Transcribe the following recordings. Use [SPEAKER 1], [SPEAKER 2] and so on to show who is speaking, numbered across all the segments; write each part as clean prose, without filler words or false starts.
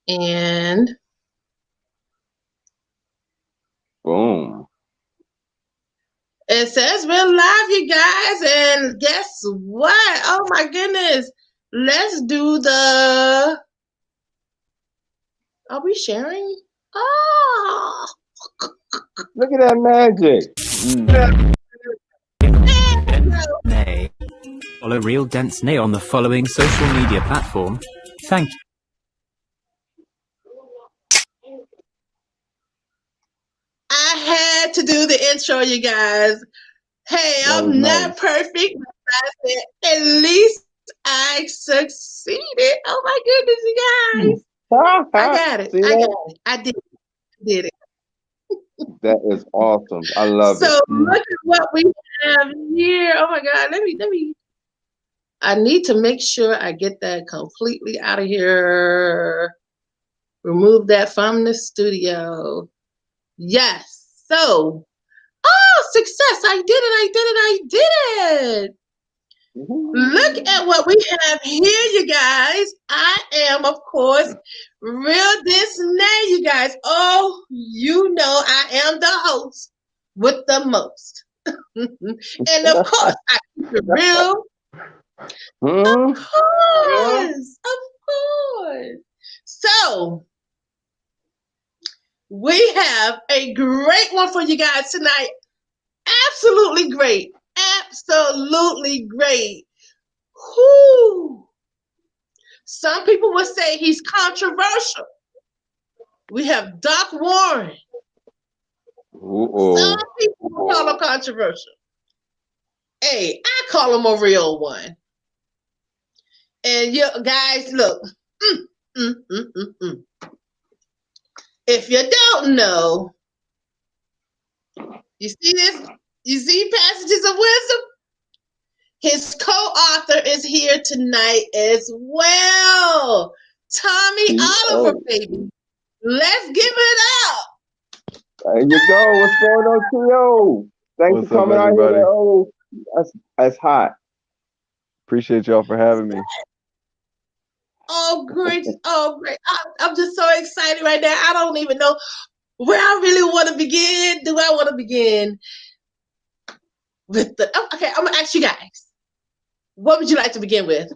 [SPEAKER 1] And
[SPEAKER 2] boom.
[SPEAKER 1] it says we're live, you guys. And guess what? Oh my goodness. Let's do the. Are we sharing? Oh.
[SPEAKER 2] Look at that magic.
[SPEAKER 3] Nay. Follow Real Dence Nay on the following social media platform. Thank you.
[SPEAKER 1] I had to do the intro, you guys. Hey,
[SPEAKER 2] That was
[SPEAKER 1] I'm
[SPEAKER 2] nice.
[SPEAKER 1] not perfect, but I said at least I succeeded. Oh my goodness, you guys. I got it.
[SPEAKER 2] See
[SPEAKER 1] I got
[SPEAKER 2] that?
[SPEAKER 1] it. I did it.
[SPEAKER 2] That is awesome. I love it.
[SPEAKER 1] So look at what we have here. Oh my God. Let me I need to make sure I get that completely out of here. Remove that from the studio. Yes. So, oh, success. I did it. I did it. I did it. Look at what we have here, you guys. I am, of course, Real Disney, you guys. Oh, you know I am the host with the most. And of course, I keep it real.
[SPEAKER 2] Hmm?
[SPEAKER 1] Of course. So, we have a great one for you guys tonight. Absolutely great. Absolutely great. Whoo. Some people would say he's controversial. We have Doc Warren.
[SPEAKER 2] Uh-oh.
[SPEAKER 1] Some people call him controversial. Hey, I call him a real one. And you guys, look. Mm, mm, mm, mm, mm. If you don't know, you see this? You see Passages of Wisdom? His co-author is here tonight as well. Tommi Oliver, baby. Let's give it up.
[SPEAKER 2] There you go. What's going on, Tio? Thanks
[SPEAKER 4] What's
[SPEAKER 2] for
[SPEAKER 4] up,
[SPEAKER 2] coming out here.
[SPEAKER 4] everybody?
[SPEAKER 2] Oh, that's hot.
[SPEAKER 4] Appreciate y'all for having me.
[SPEAKER 1] Oh, great. Oh, great. I'm just so excited right now. I don't even know where I really want to begin. Do I want to begin with the. Oh, okay, I'm going to ask you guys. What would you like to begin with?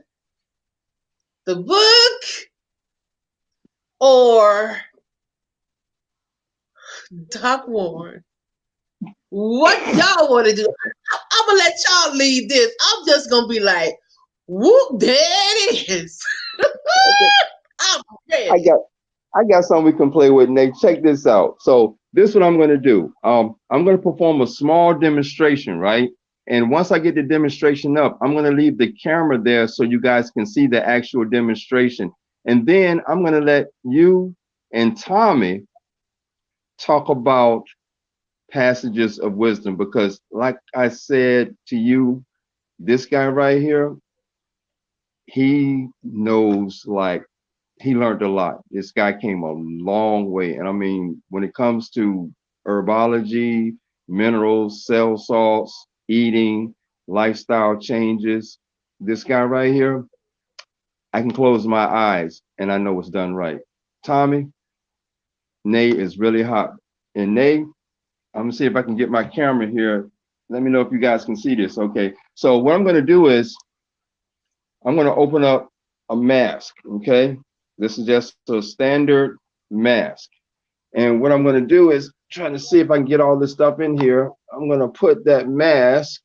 [SPEAKER 1] The book or Doc Warren? What y'all want to do? I'm going to let y'all lead this. I'm just going to be like, whoop, there it is. I'm ready.
[SPEAKER 2] I got something we can play with, Nate. Check this out. So this is what I'm gonna do. I'm gonna perform a small demonstration, right? And once I get the demonstration up, I'm gonna leave the camera there so you guys can see the actual demonstration. And then I'm gonna let you and Tommi talk about passages of wisdom because, like I said to you, this guy right here, he knows like he learned a lot. This guy came a long way. And I mean, when it comes to herbology, minerals, cell salts, eating, lifestyle changes, this guy right here, I can close my eyes and I know it's done right. Tommi, Nay is really hot. And Nay, I'm gonna see if I can get my camera here. Let me know if you guys can see this. Okay. So what I'm gonna do is I'm gonna open up a mask. Okay. This is just a standard mask. And what I'm going to do is try to see if I can get all this stuff in here. I'm going to put that mask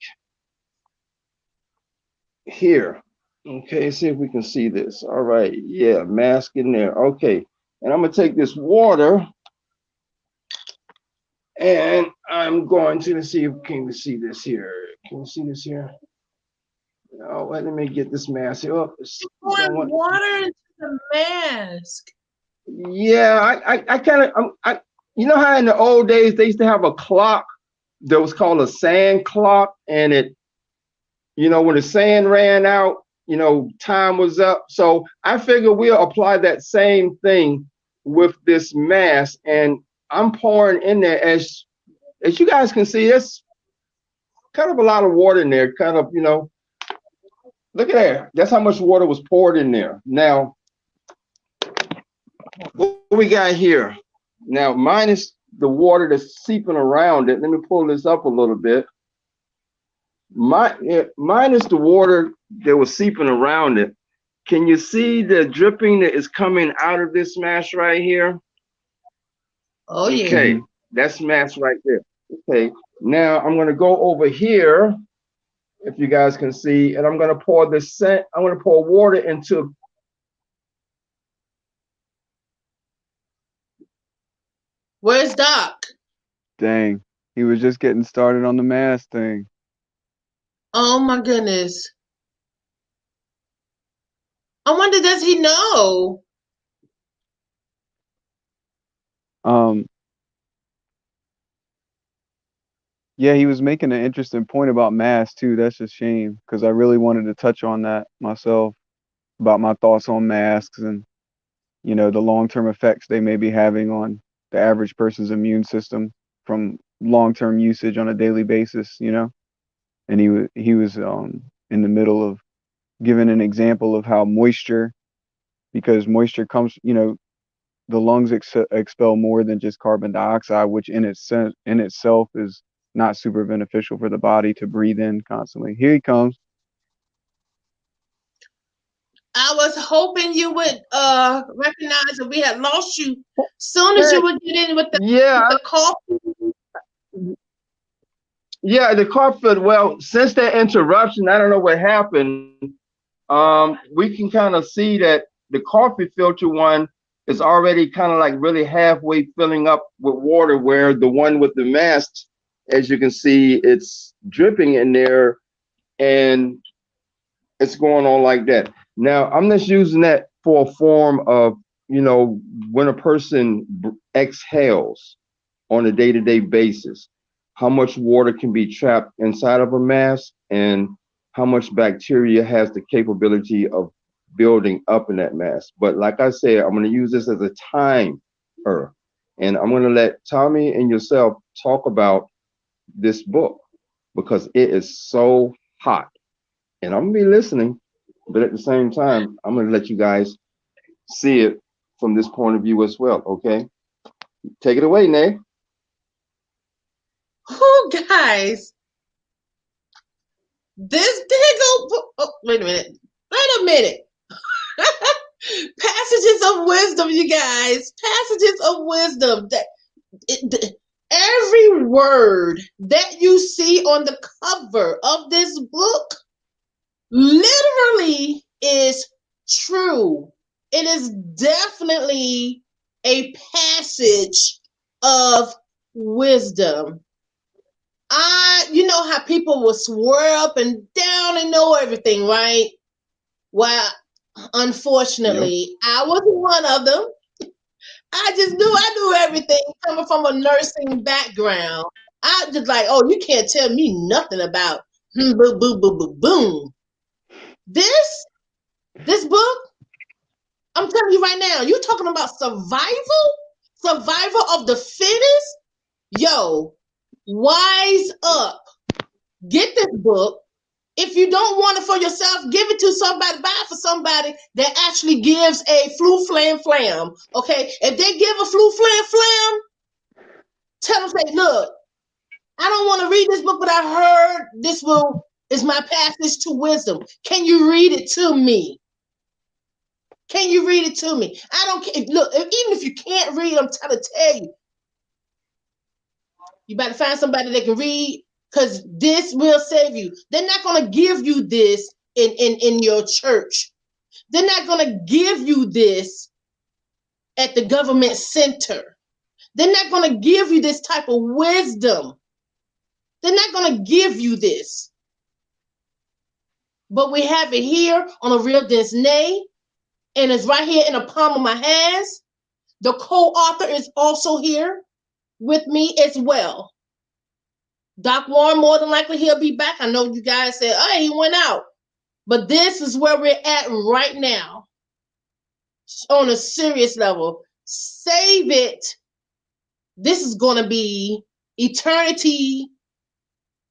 [SPEAKER 2] here. Okay, see if we can see this. All right, yeah, mask in there. Okay, and I'm going to take this water and I'm going to let's see if can we see this here. Can you see this here? Oh, let me get this mask here. Oh,
[SPEAKER 1] Pouring water into the mask.
[SPEAKER 2] yeah, I kind of, you know how in the old days they used to have a clock that was called a sand clock, and it, you know, when the sand ran out, you know, time was up. So I figure we'll apply that same thing with this mask, and I'm pouring in there as you guys can see. It's kind of a lot of water in there. Kind of, you know, look at there. That's how much water was poured in there. Now, what we got here? Now, minus the water that's seeping around it. Let me pull this up a little bit. Minus the water that was seeping around it. Can you see the dripping that is coming out of this mass right here?
[SPEAKER 1] Oh yeah.
[SPEAKER 2] Okay, that's mass right there. Okay, now I'm gonna go over here, if you guys can see, and I'm gonna pour I'm gonna pour water into.
[SPEAKER 1] Where's Doc?
[SPEAKER 4] Dang. He was just getting started on the mass thing.
[SPEAKER 1] Oh my goodness. I wonder, does he know?
[SPEAKER 4] Yeah, he was making an interesting point about mass too. That's a shame because I really wanted to touch on that myself about my thoughts on masks and the long-term effects they may be having on the average person's immune system from long-term usage on a daily basis. And he was in the middle of giving an example of how moisture, because moisture comes, the lungs expel more than just carbon dioxide, which in itself is not super beneficial for the body to breathe in constantly. Here he comes.
[SPEAKER 1] I was hoping you would recognize that we had lost you. Soon as you would get in with
[SPEAKER 2] Yeah,
[SPEAKER 1] the coffee.
[SPEAKER 2] yeah, the coffee. Well, since that interruption, I don't know what happened. We can kind of see that the coffee filter one is already kind of like really halfway filling up with water, where the one with the mask, as you can see, it's dripping in there and it's going on like that. Now, I'm just using that for a form of, when a person exhales on a day-to-day basis, how much water can be trapped inside of a mask and how much bacteria has the capability of building up in that mask. But like I said, I'm going to use this as a timer, and I'm going to let Tommy and yourself talk about this book because it is so hot, and I'm going to be listening, but at the same time, I'm going to let you guys see it from this point of view as well. Okay, take it away, Nay.
[SPEAKER 1] Oh, guys, this did go. Oh, wait a minute. Wait a minute. Passages of wisdom, you guys. Passages of wisdom. Every word that you see on the cover of this book literally is true. It is definitely a passage of wisdom. You know how people will swear up and down and know everything, right? Well, unfortunately, I wasn't one of them. I just knew I knew everything coming from a nursing background. I just like, oh, you can't tell me nothing about boom, boom, boom, boom, boom, boom. This book, I'm telling you right now, you're talking about survival of the fittest. Yo, wise up. Get this book. If you don't want it for yourself, give it to somebody, buy it for somebody that actually gives a flu flam flam. Okay? If they give a flu flam flam, tell them, say, look, I don't want to read this book, but I heard this is my passage to wisdom. Can you read it to me? Can you read it to me? I don't care. Look, even if you can't read, I'm trying to tell you, you better find somebody that can read, because this will save you. They're not going to give you this in your church. They're not going to give you this at the government center. They're not going to give you this type of wisdom. They're not going to give you this. But we have it here on a Real Dence, and it's right here in the palm of my hands. The co-author is also here with me as well. Doc Warren, more than likely he'll be back. I know you guys said, oh, he went out. But this is where we're at right now. On a serious level. Save it. This is going to be eternity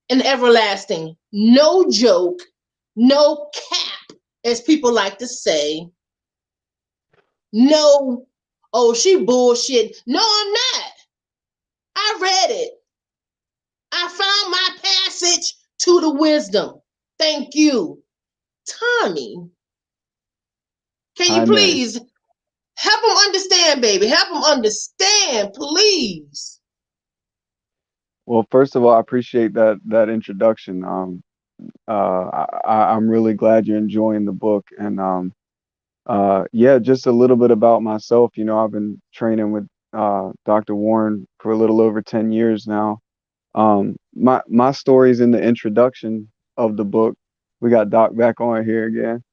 [SPEAKER 1] and everlasting. No joke. No cap, as people like to say. No Oh, she bullshit. No, I'm not. I read it. I found my passage to the wisdom. Thank you. Tommy, can you
[SPEAKER 4] Hi, Nay.
[SPEAKER 1] please help him understand, baby? Help him understand, please.
[SPEAKER 4] Well, first of all, I appreciate that introduction. I'm really glad you're enjoying the book, and yeah, just a little bit about myself. You know, I've been training with Dr. Warren for a little over 10 years now. My story's in the introduction of the book. We got Doc back on here again.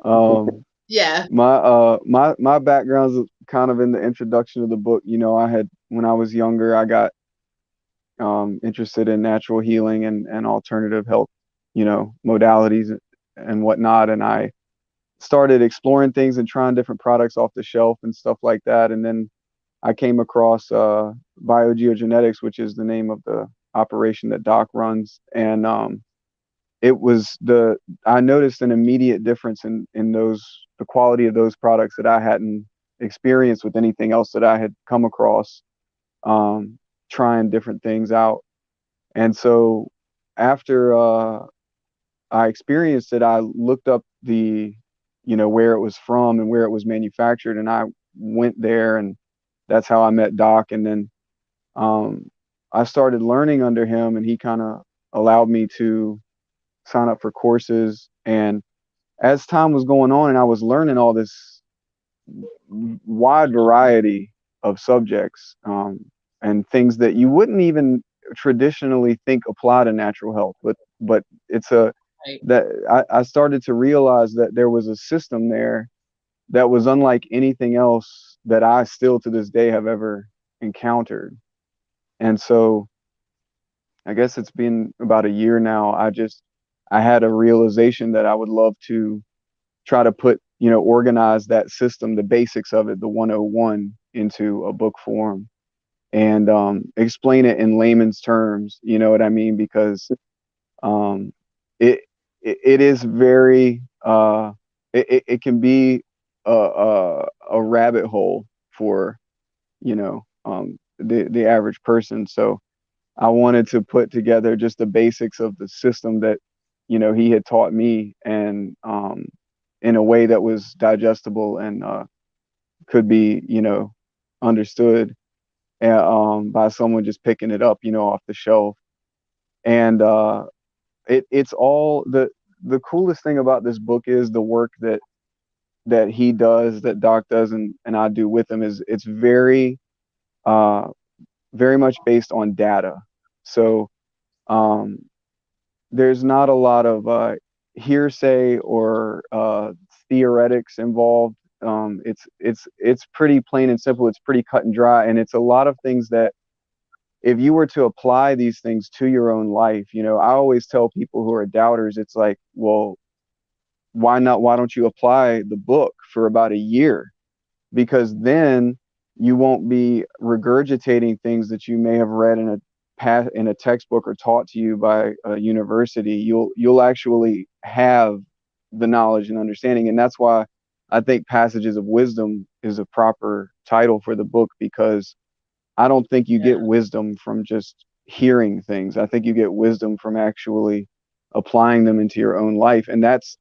[SPEAKER 4] Um,
[SPEAKER 1] Yeah.
[SPEAKER 4] my background's kind of in the introduction of the book. You know, I had when I was younger, I got interested in natural healing and alternative health, you know, modalities and whatnot. And I started exploring things and trying different products off the shelf and stuff like that. And then I came across BioGeoGenetics, which is the name of the operation that Doc runs. And it was I noticed an immediate difference in the quality of those products that I hadn't experienced with anything else that I had come across, trying different things out. And so after I experienced it, I looked up you know, where it was from and where it was manufactured, and I went there, and that's how I met Doc. And then I started learning under him, and he kind of allowed me to sign up for courses. And as time was going on, and I was learning all this wide variety of subjects, and things that you wouldn't even traditionally think apply to natural health, but it's a
[SPEAKER 1] Right.
[SPEAKER 4] that I started to realize that there was a system there that was unlike anything else that I still to this day have ever encountered. And so I guess it's been about a year now. I had a realization that I would love to try to put, you know, organize that system, the basics of it, the 101, into a book form, and explain it in layman's terms. You know what I mean? Because um, it is very it can be a rabbit hole for, you know, the average person. So I wanted to put together just the basics of the system that, you know, he had taught me, and in a way that was digestible and could be, you know, understood by someone just picking it up, you know, off the shelf. And it's all the coolest thing about this book is the work that he does, that Doc does, and I do with him, is it's uh, very much based on data. So um, there's not a lot of hearsay or theoretics involved. It's pretty plain and simple. It's pretty cut and dry, and it's a lot of things that if you were to apply these things to your own life, you know, I always tell people who are doubters, it's like, well, why not? Why don't you apply the book for about a year? Because then you won't be regurgitating things that you may have read in a textbook or taught to you by a university. You'll actually have the knowledge and understanding, and that's why I think Passages of Wisdom is a proper title for the book, because I don't think you get
[SPEAKER 1] Yeah.
[SPEAKER 4] wisdom from just hearing things. I think you get wisdom from actually applying them into your own life, and that's,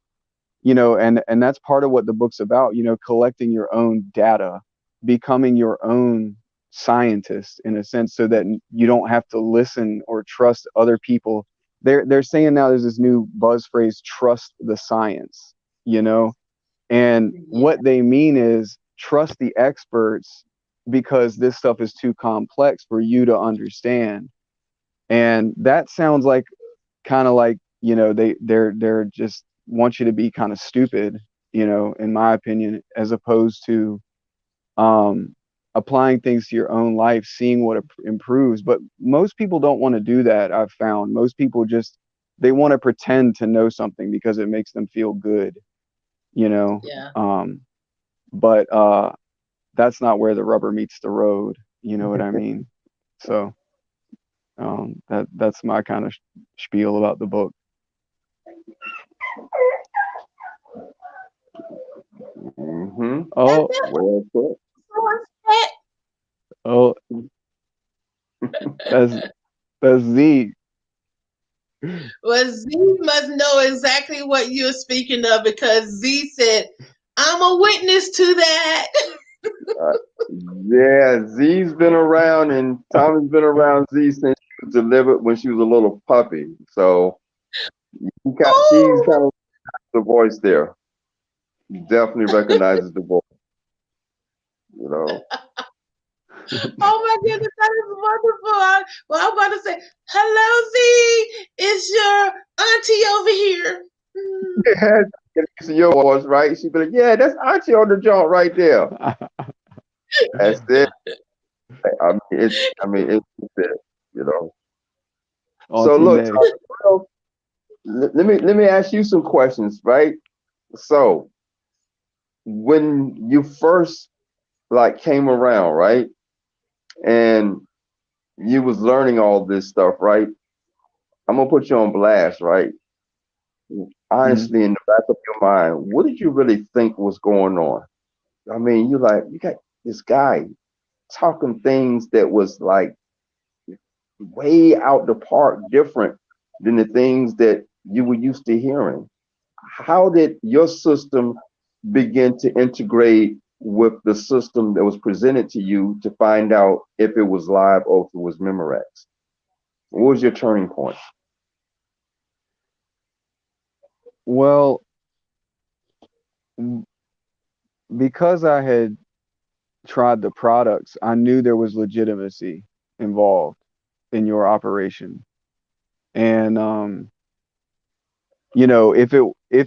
[SPEAKER 4] you know, and that's part of what the book's about, you know, collecting your own data, becoming your own scientist in a sense, so that you don't have to listen or trust other people. They're saying now, there's this new buzz phrase, trust the science, you know, and
[SPEAKER 1] Yeah.
[SPEAKER 4] what they mean is trust the experts, because this stuff is too complex for you to understand. And that sounds like, kind of like, you know, they're just want you to be kind of stupid, you know, in my opinion, as opposed to um applying things to your own life, seeing what improves. But most people don't want to do that. I've found most people just, they want to pretend to know something because it makes them feel good, you know.
[SPEAKER 1] Yeah.
[SPEAKER 4] um but that's not where the rubber meets the road, you know what I mean? So that's my kind of spiel about the book.
[SPEAKER 2] Mm-hmm.
[SPEAKER 1] And
[SPEAKER 4] Oh,
[SPEAKER 1] that
[SPEAKER 2] Well put.
[SPEAKER 1] was so
[SPEAKER 4] That's Z.
[SPEAKER 1] Well, Z must know exactly what you're speaking of because Z said, I'm a witness to that.
[SPEAKER 2] Uh, yeah, Z's been around, and Tommy's been around Z since she was delivered when she was a little puppy. So she's
[SPEAKER 1] Oh,
[SPEAKER 2] kind of the voice there. Definitely recognizes the voice. You know.
[SPEAKER 1] oh my goodness, that is wonderful. Well, I'm about to say, hello, Z. It's your auntie over here. Mm.
[SPEAKER 2] Yeah, it's your voice, right? She'd be like, "Yeah, that's Archie on the joint right there." That's it. It's it. You know. So
[SPEAKER 4] Auntie
[SPEAKER 2] look,
[SPEAKER 4] Nay.
[SPEAKER 2] well, let me ask you some questions, right? So when you first like came around, right, and you was learning all this stuff, right? I'm gonna put you on blast, right?
[SPEAKER 4] Mhm.
[SPEAKER 2] Honestly, in the back of your mind, what did you really think was going on? I mean, you got this guy talking things that was like way out the park, different than the things that you were used to hearing. How did your system begin to integrate with the system that was presented to you to find out if it was live or if it was Memorex? What was your turning point?
[SPEAKER 4] Well, because I had tried the products, I knew there was legitimacy involved in your operation. And if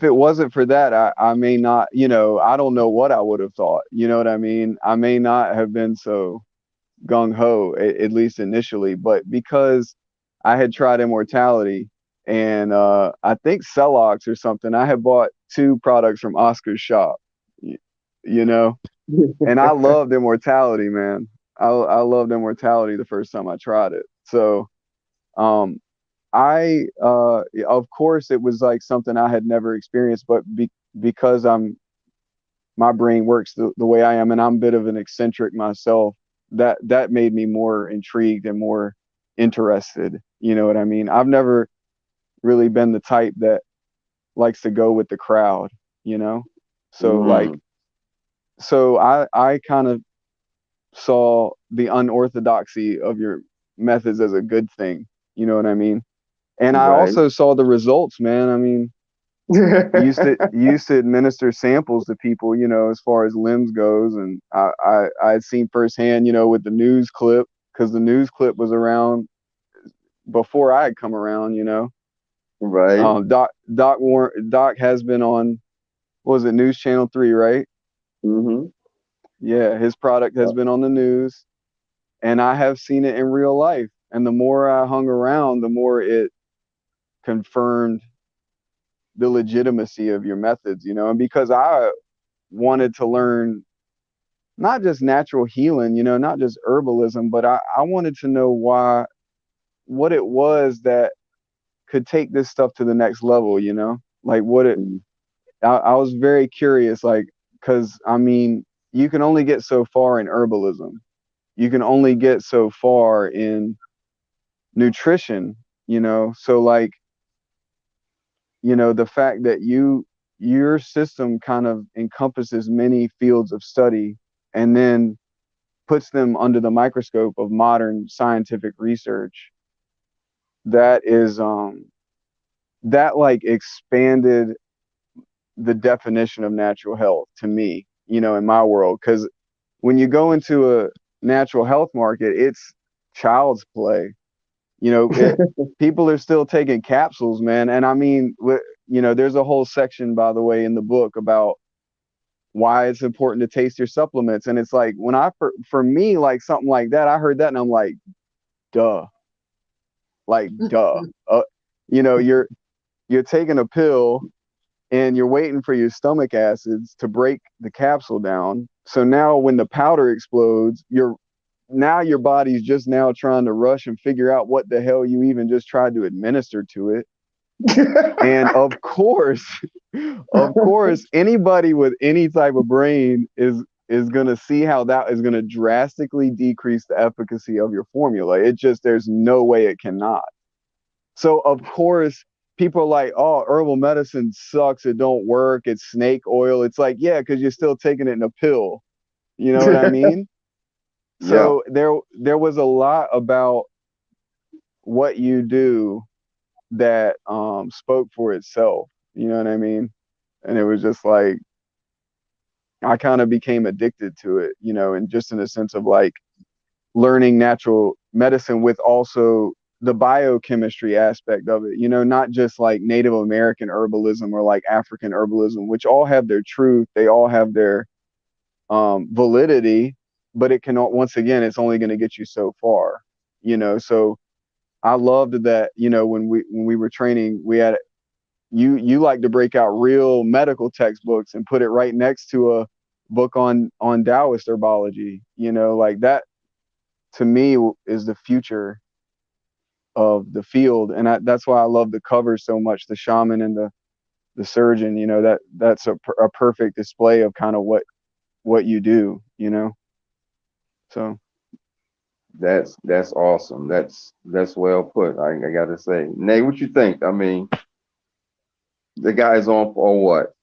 [SPEAKER 4] it wasn't for that, I may not, I don't know what I would have thought. You know what I mean? I may not have been so gung ho, at least initially, but because I had tried immortality and I think Celox or something, I had bought two products from Oscar's shop, y- you know, and I loved immortality, man. I loved immortality the first time I tried it. So, um, of course it was like something I had never experienced, but because my brain works the way I am, and I'm a bit of an eccentric myself, that made me more intrigued and more interested. You know what I mean? I've never really been the type that likes to go with the crowd, you know? So like,
[SPEAKER 2] Mm,
[SPEAKER 4] so I kind of saw the unorthodoxy of your methods as a good thing. You know what I mean? And I
[SPEAKER 2] right.
[SPEAKER 4] also saw the results, man. I mean, used to administer samples to people, as far as limbs goes, and I had seen firsthand, with the news clip, because the news clip was around before I had come around.
[SPEAKER 2] Right.
[SPEAKER 4] Doc has been on, what was it, News Channel 3, right?
[SPEAKER 2] Hmm.
[SPEAKER 4] Yeah, his product has been on the news, and I have seen it in real life. And the more I hung around, the more it confirmed the legitimacy of your methods, and because I wanted to learn not just natural healing, not just herbalism, but I wanted to know what it was that could take this stuff to the next level, like I was very curious, like, because I mean, you can only get so far in herbalism, you can only get so far in nutrition, so like, the fact that your system kind of encompasses many fields of study and then puts them under the microscope of modern scientific research, that is that like expanded the definition of natural health to me, in my world. Because when you go into a natural health market, it's child's play. People are still taking capsules, man. And I mean, there's a whole section, by the way, in the book about why it's important to taste your supplements. And it's like, when for me, like something like that, I heard that and I'm duh, like, duh. Uh, you're taking a pill and you're waiting for your stomach acids to break the capsule down. So now when the powder explodes, now your body's just now trying to rush and figure out what the hell you even just tried to administer to it. And of course, anybody with any type of brain is is going to see how that is going to drastically decrease the efficacy of your formula. There's no way it cannot. So of course, people are like, oh, herbal medicine sucks. It don't work. It's snake oil. It's like, yeah, because you're still taking it in a pill. You know what I mean?
[SPEAKER 2] Yeah.
[SPEAKER 4] So there was a lot about what you do that spoke for itself. You know what I mean? And it was just like I kind of became addicted to it, you know, and just in the sense of like learning natural medicine with also the biochemistry aspect of it, you know, not just like Native American herbalism or like African herbalism, which all have their truth, they all have their validity, but it can, once again, it's only going to get you so far, you know. So I loved that, you know, when we were training, we had you like to break out real medical textbooks and put it right next to a book on Taoist herbology, you know, like that to me is the future of the field. And that's why I love the cover so much, the shaman and the surgeon, you know, that's a perfect display of kind of what you do, you know. So
[SPEAKER 2] That's awesome. That's well put. I gotta say, Nate, what you think? I mean, the guy's on for what?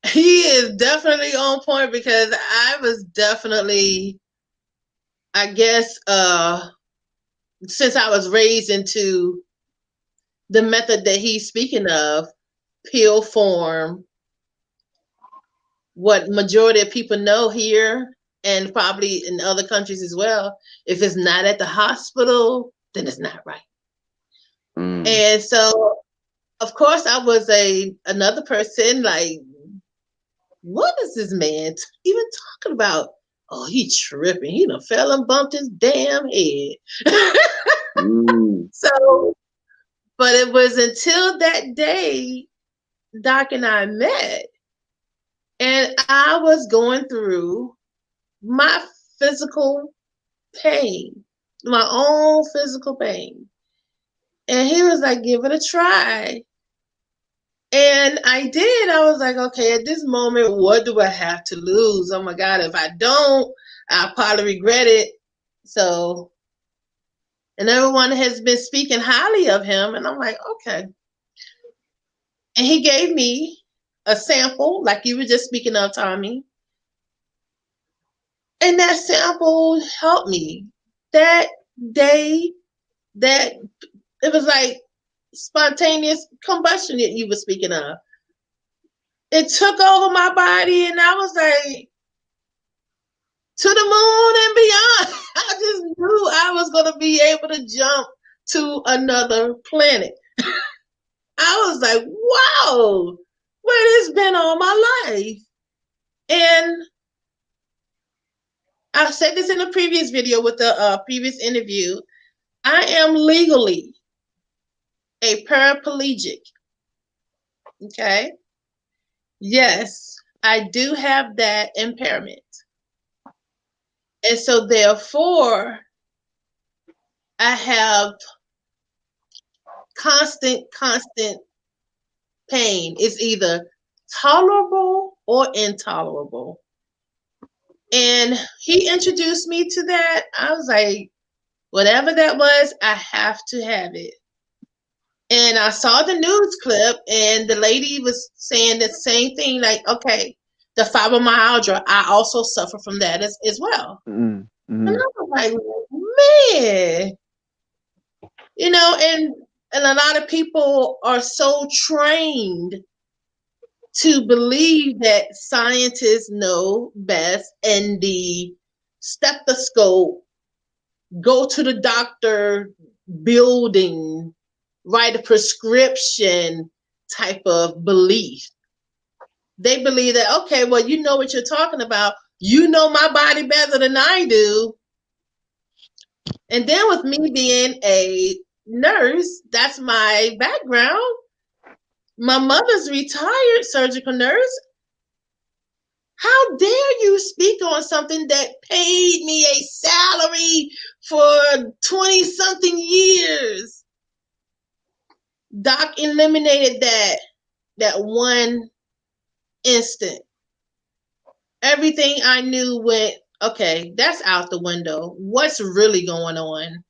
[SPEAKER 1] He is definitely on point because I was definitely, I guess, since I was raised into the method that he's speaking of, pill form, what majority of people know here and probably in other countries as well, if it's not at the hospital, then it's not right.
[SPEAKER 2] Mm.
[SPEAKER 1] And so, of course, I was another person like, what is this man even talking about? Oh, he tripping. He done fell and bumped his damn head.
[SPEAKER 2] Mm.
[SPEAKER 1] So, but it was until that day Doc and I met, and I was going through my physical pain, my own physical pain. And he was like, give it a try. And I did. I was like, okay, at this moment, what do I have to lose? Oh my God, if I don't, I'll probably regret it. So, and everyone has been speaking highly of him. And I'm like, okay. And he gave me a sample, like you were just speaking of, Tommy. And that sample helped me. That day, that it was like spontaneous combustion that you were speaking of. It took over my body, and I was like, to the moon and beyond. I just knew I was going to be able to jump to another planet. I was like, wow, where this been all my life? And I said this in a previous video with the previous interview. I am legally a paraplegic. Okay. Yes, I do have that impairment. And so therefore, I have constant pain. It's either tolerable or intolerable. And he introduced me to that. I was like, whatever that was, I have to have it. And I saw the news clip, and the lady was saying the same thing, like, okay, the fibromyalgia, I also suffer from that as well.
[SPEAKER 4] mm-hmm.
[SPEAKER 1] And I was like, man, you know, and a lot of people are so trained to believe that scientists know best, and the stethoscope, go to the doctor building, write a prescription type of belief. They believe that, okay, well, you know what you're talking about. You know my body better than I do. And then with me being a nurse, that's my background. My mother's retired surgical nurse. How dare you speak on something that paid me a salary for 20 something years? Doc eliminated that one instant. everything I knew went, okay, that's out the window. What's really going on?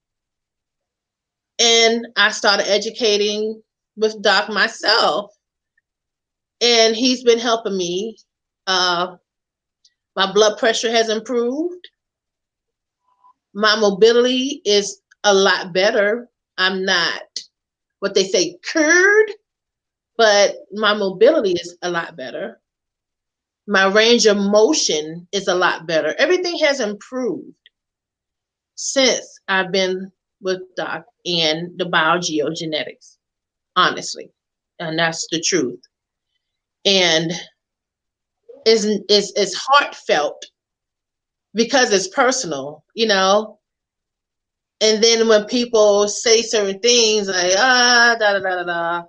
[SPEAKER 1] And I started educating with Doc myself. And he's been helping me. My blood pressure has improved. My mobility is a lot better. I'm not what they say cured, but my mobility is a lot better. My range of motion is a lot better. Everything has improved since I've been with Doc and the BioGeoGenetics, honestly. And that's the truth. And it's heartfelt because it's personal, you know. And then when people say certain things like da da da da da,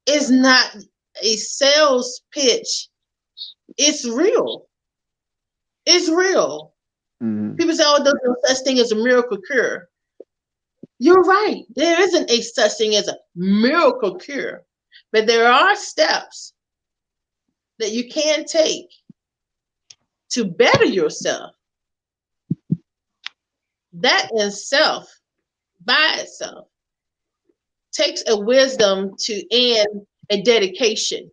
[SPEAKER 1] it's not a sales pitch. It's real. It's real.
[SPEAKER 4] Mm-hmm.
[SPEAKER 1] People say, "Oh, there's no such thing as a miracle cure." You're right. There isn't a such thing as a miracle cure, but there are steps that you can take to better yourself. That in self, by itself, takes a wisdom to and a dedication.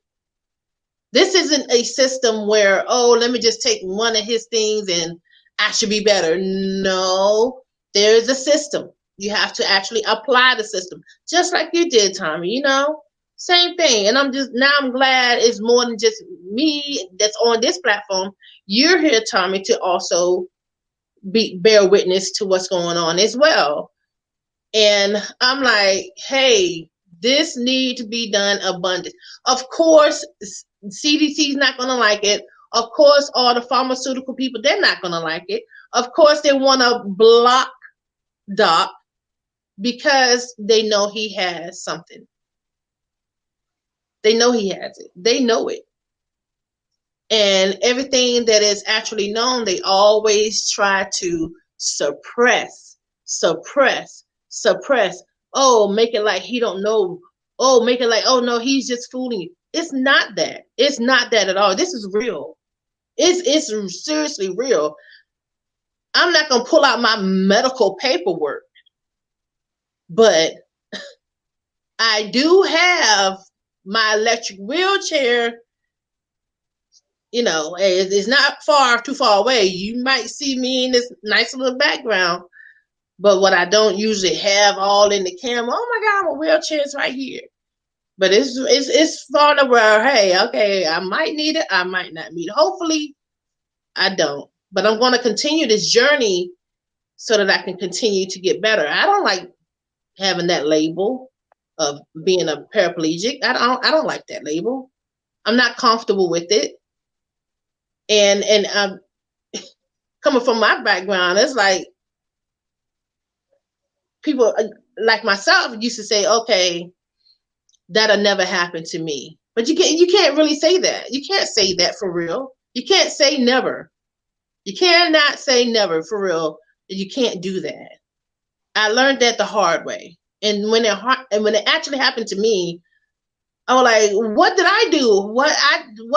[SPEAKER 1] This isn't a system where, oh, let me just take one of his things and I should be better. No, there is a system. You have to actually apply the system, just like you did, Tommy. You know, same thing. And I'm glad it's more than just me that's on this platform. You're here, Tommy, to also bear witness to what's going on as well. And I'm like, hey, this need to be done abundant. Of course, CDC is not going to like it. Of course, all the pharmaceutical people, they're not going to like it. Of course, they want to block Doc because they know he has something. They know he has it. They know it. And everything that is actually known, they always try to suppress, suppress, suppress. Oh, make it like he don't know. Oh, make it like, oh no, he's just fooling you. It's not that. It's not that at all. This is real. It's seriously real. I'm not gonna pull out my medical paperwork, but I do have my electric wheelchair. You know, it's not too far away. You might see me in this nice little background, but what I don't usually have all in the camera, oh my God, my wheelchair's right here. But it's far enough where, hey, okay, I might need it, I might not need it. Hopefully, I don't. But I'm going to continue this journey so that I can continue to get better. I don't like having that label of being a paraplegic. I don't like that label. I'm not comfortable with it. And coming from my background, it's like people like myself used to say, okay, that'll never happen to me. But you can't really say that. You can't say that for real. You can't say never. You cannot say never for real. You can't do that. I learned that the hard way. And when it actually happened to me, I was like, what did I do?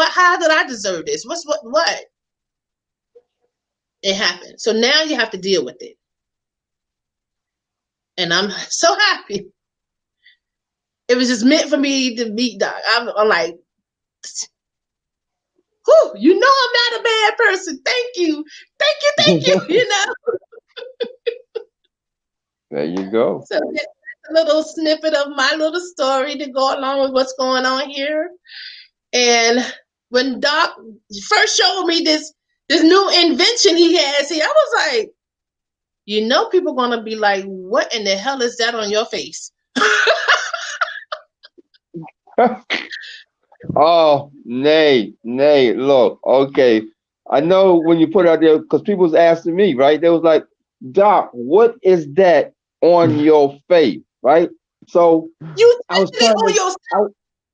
[SPEAKER 1] How did I deserve this? What? It happened. So now you have to deal with it. And I'm so happy. It was just meant for me to meet Doc. I'm like, whew, you know I'm not a bad person. Thank you. Thank you, you know.
[SPEAKER 2] There you go.
[SPEAKER 1] So that's a little snippet of my little story to go along with what's going on here. And when Doc first showed me this new invention he has here, I was like, you know, people are gonna be like, what in the hell is that on your face?
[SPEAKER 2] Oh, nay, look, okay. I know when you put it out there, because people was asking me, right? They was like, Doc, what is that on your face, right? So
[SPEAKER 1] You
[SPEAKER 2] I was
[SPEAKER 1] tested it
[SPEAKER 2] trying
[SPEAKER 1] on
[SPEAKER 2] to,
[SPEAKER 1] yourself.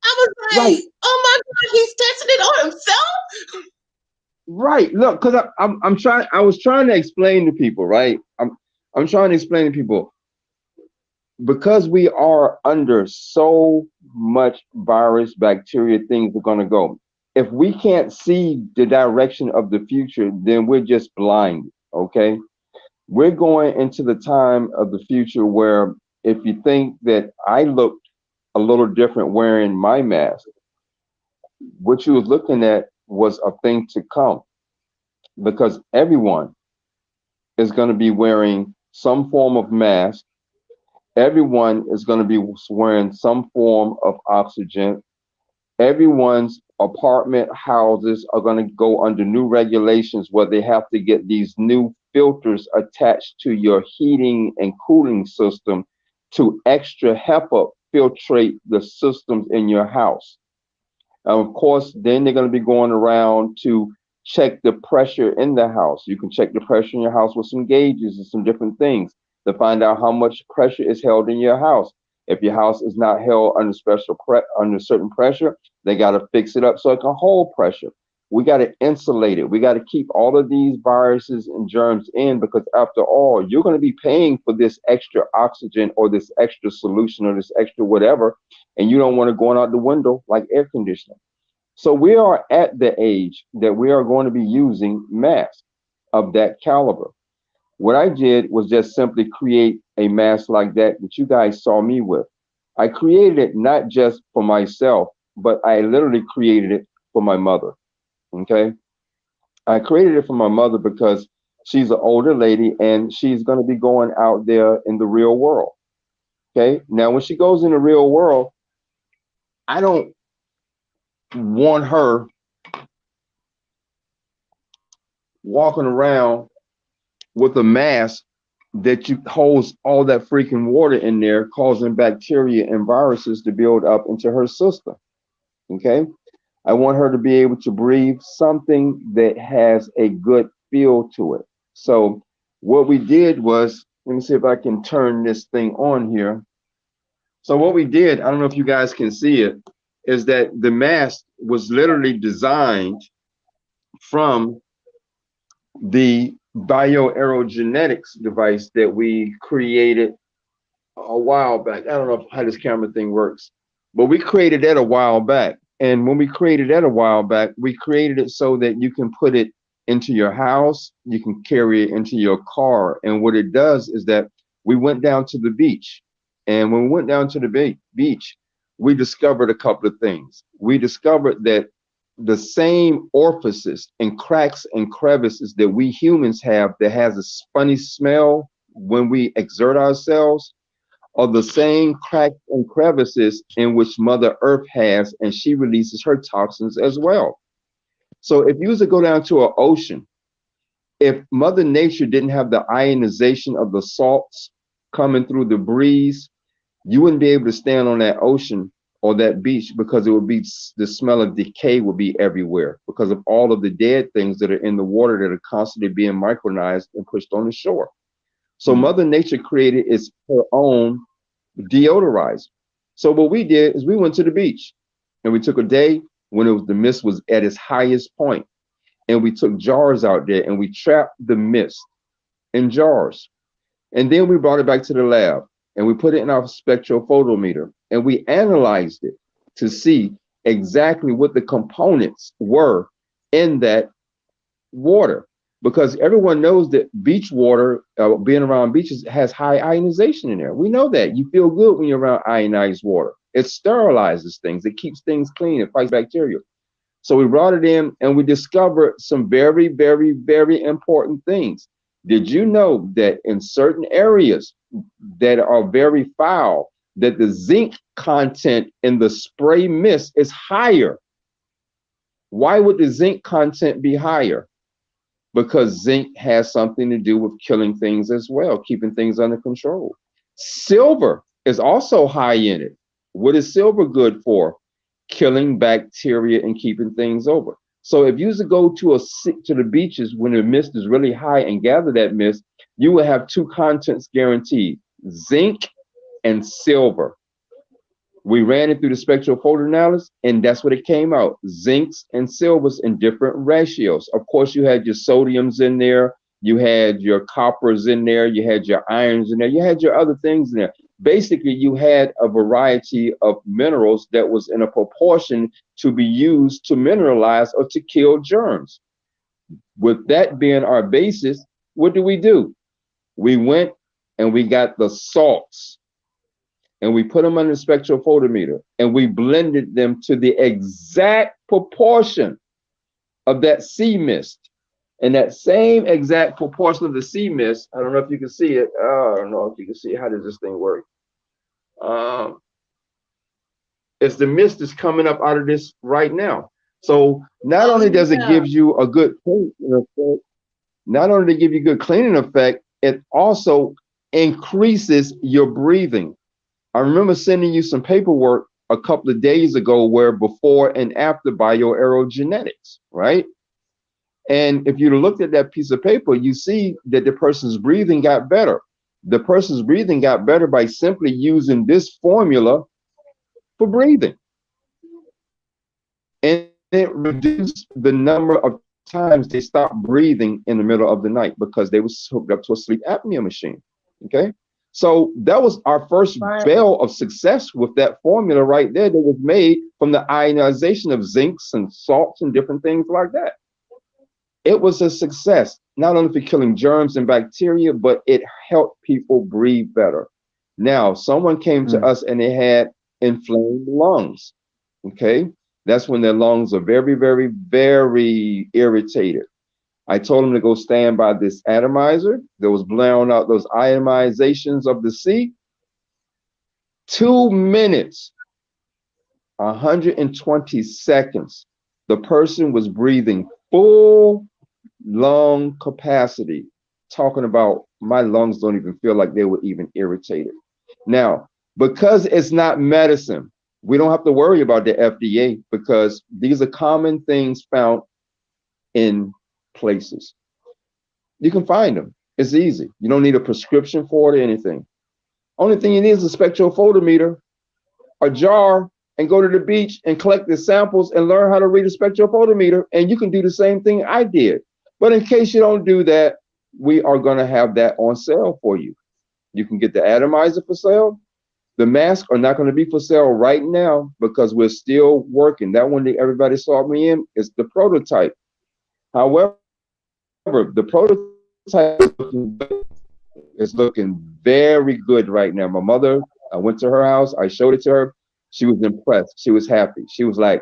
[SPEAKER 1] I was like,
[SPEAKER 2] right,
[SPEAKER 1] oh my God, he's testing it on himself.
[SPEAKER 2] right. Look, because I'm trying, I was trying to explain to people, right? I'm trying to explain to people because we are under so much virus, bacteria, things are gonna go. If we can't see the direction of the future, then we're just blind. Okay, we're going into the time of the future where if you think that I looked a little different wearing my mask, what you was looking at was a thing to come, because everyone is going to be wearing some form of mask. Everyone is going to be wearing some form of oxygen. Everyone's apartment houses are going to go under new regulations where they have to get these new filters attached to your heating and cooling system to extra HEPA filtrate the systems in your house. Of course, then they're going to be going around to check the pressure in the house. You can check the pressure in your house with some gauges and some different things to find out how much pressure is held in your house. If your house is not held under under certain pressure, they got to fix it up so it can hold pressure. We got to insulate it. We got to keep all of these viruses and germs in, because after all, you're going to be paying for this extra oxygen or this extra solution or this extra whatever, and you don't want to go out the window like air conditioning. So we are at the age that we are going to be using masks of that caliber. What I did was just simply create a mask like that you guys saw me with. I created it not just for myself, but I literally created it for my mother. Okay. I created it for my mother because she's an older lady and she's going to be going out there in the real world. Okay. Now, when she goes in the real world, I don't want her walking around with a mask that you holds all that freaking water in there, causing bacteria and viruses to build up into her system. Okay. I want her to be able to breathe something that has a good feel to it. So what we did was, let me see if I can turn this thing on here. So what we did, I don't know if you guys can see it, is that the mask was literally designed from the BioGeoGenetics device that we created a while back. I don't know how this camera thing works, but we created that a while back. And when we created that a while back, we created it so that you can put it into your house, you can carry it into your car. And what it does is that we went down to the beach. And when we went down to the beach, we discovered a couple of things. We discovered that the same orifices and cracks and crevices that we humans have that has a funny smell when we exert ourselves are the same cracks and crevices in which Mother Earth has, and she releases her toxins as well. So if you was to go down to an ocean, if Mother Nature didn't have the ionization of the salts coming through the breeze, you wouldn't be able to stand on that ocean or that beach, because it would be, the smell of decay would be everywhere because of all of the dead things that are in the water that are constantly being micronized and pushed on the shore. So Mother Nature created her own deodorizer. So what we did is we went to the beach and we took a day when the mist was at its highest point, and we took jars out there and we trapped the mist in jars. And then we brought it back to the lab and we put it in our spectrophotometer and we analyzed it to see exactly what the components were in that water. Because everyone knows that beach water, being around beaches, has high ionization in there. We know that. You feel good when you're around ionized water. It sterilizes things. It keeps things clean. It fights bacteria. So we brought it in and we discovered some very, very, very important things. Did you know that in certain areas that are very foul, that the zinc content in the spray mist is higher? Why would the zinc content be higher? Because zinc has something to do with killing things as well, keeping things under control. Silver is also high in it. What is silver good for? Killing bacteria and keeping things over. So if you used to go to the beaches when the mist is really high and gather that mist, you will have two contents guaranteed: zinc and silver. We ran it through the spectral photoanalysis, and that's what it came out: zincs and silvers in different ratios. Of course, you had your sodiums in there, you had your coppers in there, you had your irons in there, you had your other things in there. basically you had a variety of minerals that was in a proportion to be used to mineralize or to kill germs. With that being our basis, what do? We went and we got the salts and we put them on the spectrophotometer and we blended them to the exact proportion of that sea mist. And that same exact proportion of the sea mist, I don't know if you can see it. I don't know if you can see it. How does this thing work? It's the mist that's coming up out of this right now. So not only does it give you a good cleaning effect, not only to give you good cleaning effect, it also increases your breathing. I remember sending you some paperwork a couple of days ago where before and after BioGeoGenetics, right? And if you looked at that piece of paper, you see that the person's breathing got better. The person's breathing got better by simply using this formula for breathing. And it reduced the number of times they stopped breathing in the middle of the night because they was hooked up to a sleep apnea machine. Okay. So that was our first bell of success with that formula right there that was made from the ionization of zincs and salts and different things like that. It was a success, not only for killing germs and bacteria, but it helped people breathe better. Now, someone came to us and they had inflamed lungs. Okay. That's when their lungs are very, very, very irritated. I told them to go stand by this atomizer that was blowing out those ionizations of the sea. 2 minutes, 120 seconds, the person was breathing full lung capacity, talking about my lungs don't even feel like they were even irritated. Now, because it's not medicine, we don't have to worry about the FDA because these are common things found in places. You can find them. It's easy. You don't need a prescription for it or anything. Only thing you need is a spectrophotometer, a jar, and go to the beach and collect the samples and learn how to read a spectrophotometer. And you can do the same thing I did. But in case you don't do that, we are going to have that on sale for you. You can get the atomizer for sale. The masks are not going to be for sale right now because we're still working. That one that everybody saw me in is the prototype. However, the prototype is looking very good right now. My mother, I went to her house. I showed it to her. She was impressed. She was happy. She was like,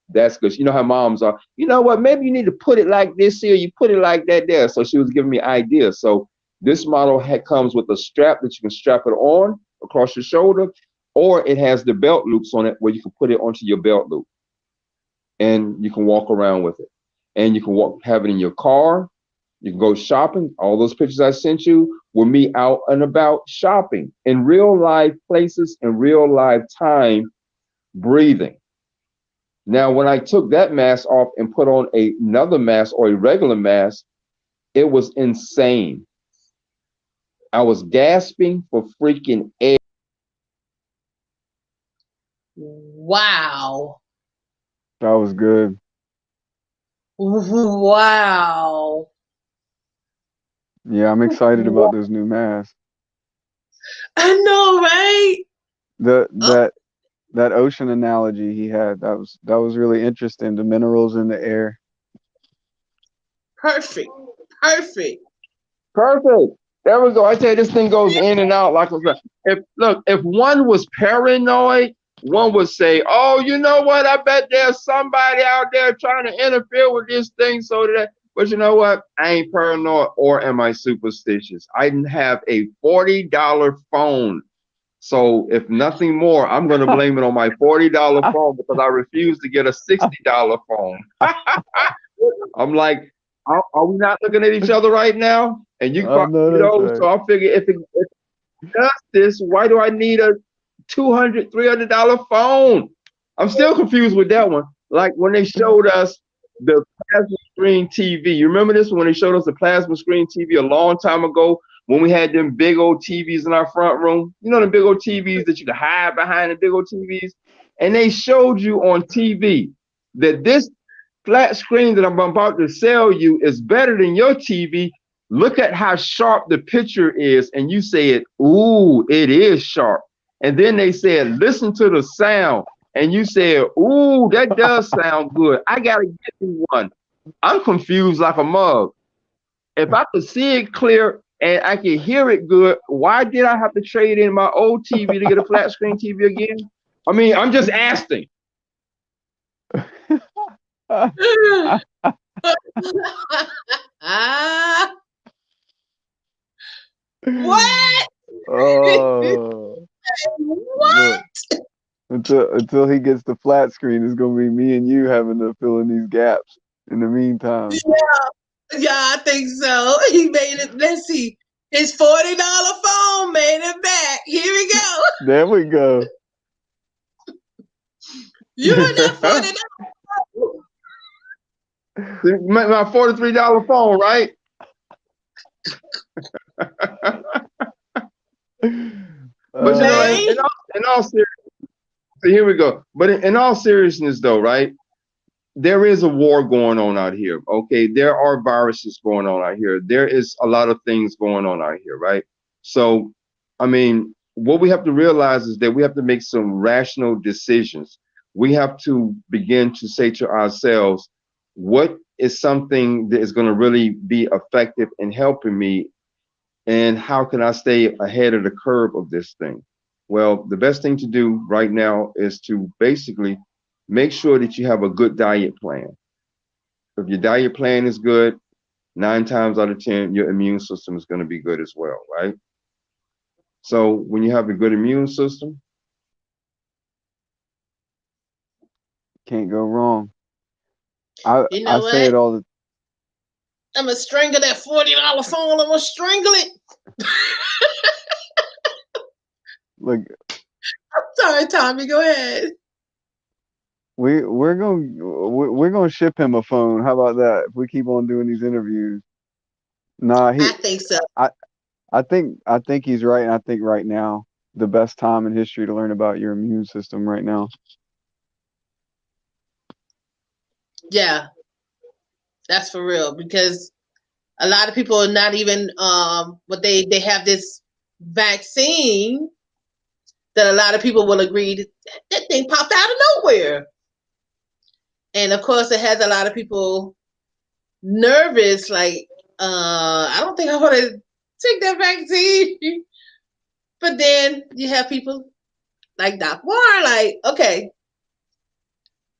[SPEAKER 2] that's good. You know how moms are. You know what? Maybe you need to put it like this here. You put it like that there. So she was giving me ideas. So this model comes with a strap that you can strap it on across your shoulder, or it has the belt loops on it where you can put it onto your belt loop and you can walk around with it. And you can have it in your car. You can go shopping. All those pictures I sent you were me out and about shopping in real life places, in real life time, breathing. Now, when I took that mask off and put on another mask or a regular mask, it was insane. I was gasping for freaking air.
[SPEAKER 1] Wow.
[SPEAKER 4] That was good.
[SPEAKER 1] Wow.
[SPEAKER 4] Yeah, I'm excited about this new mask.
[SPEAKER 1] I know, right?
[SPEAKER 4] That ocean analogy he had, that was really interesting. The minerals in the air.
[SPEAKER 1] Perfect.
[SPEAKER 2] There we go. I tell you, this thing goes in and out like a. If one was paranoid, one would say, "Oh, you know what? I bet there's somebody out there trying to interfere with this thing." So that, but you know what? I ain't paranoid, or am I superstitious? I have a $40 phone. So if nothing more, I'm going to blame it on my $40 phone because I refuse to get a $60 phone. I'm like, are we not looking at each other right now? And you know, right. So I figure if it does this, why do I need a $200, $300 phone? I'm still confused with that one. Like when they showed us the plasma screen TV. You remember this when they showed us the plasma screen TV a long time ago when we had them big old TVs in our front room? You know, the big old TVs that you could hide behind the big old TVs? And they showed you on TV that this flat screen that I'm about to sell you is better than your TV Look at how sharp the picture is, and you said, "Ooh, it is sharp." And then they said, "Listen to the sound," and you said, "Ooh, that does sound good. I gotta get me one." I'm confused like a mug. If I could see it clear and I could hear it good, why did I have to trade in my old TV to get a flat screen TV again? I mean, I'm just asking.
[SPEAKER 1] Ah, what?
[SPEAKER 4] Oh,
[SPEAKER 1] What?
[SPEAKER 4] look. Until he gets the flat screen, it's gonna be me and you having to fill in these gaps in the meantime.
[SPEAKER 1] Yeah, I think so. He made it. Let's see. His $40 phone made it back. Here we go.
[SPEAKER 4] There we go.
[SPEAKER 1] You and that $40.
[SPEAKER 2] My $43 phone, right? But you know,
[SPEAKER 4] Uh,
[SPEAKER 1] Man,
[SPEAKER 2] in all seriousness, so here we go. But in all seriousness, though, right? There is a war going on out here. Okay, there are viruses going on out here. There is a lot of things going on out here, right? So, I mean, what we have to realize is that we have to make some rational decisions. We have to begin to say to ourselves, what is something that is going to really be effective in helping me, and how can I stay ahead of the curve of this thing? Well, the best thing to do right now is to basically make sure that you have a good diet plan. If your diet plan is good, 9 times out of 10, your immune system is going to be good as well, right? So when you have a good immune system,
[SPEAKER 4] can't go wrong. I
[SPEAKER 1] you
[SPEAKER 4] I
[SPEAKER 1] know
[SPEAKER 4] say
[SPEAKER 1] what?
[SPEAKER 4] it all the
[SPEAKER 1] I'm gonna strangle that $40 phone. I'm gonna strangle it.
[SPEAKER 4] look.
[SPEAKER 1] Sorry, Tommy. Go ahead.
[SPEAKER 4] We're gonna ship him a phone. How about that? If we keep on doing these interviews. Nah,
[SPEAKER 1] I think so.
[SPEAKER 4] I I think he's right, and I think right now the best time in history to learn about your immune system right now.
[SPEAKER 1] Yeah, that's for real. Because a lot of people are not even but they have this vaccine that a lot of people will agree that thing popped out of nowhere. And of course it has a lot of people nervous, like, I don't think I want to take that vaccine. But then you have people like Doc Warren, like, okay,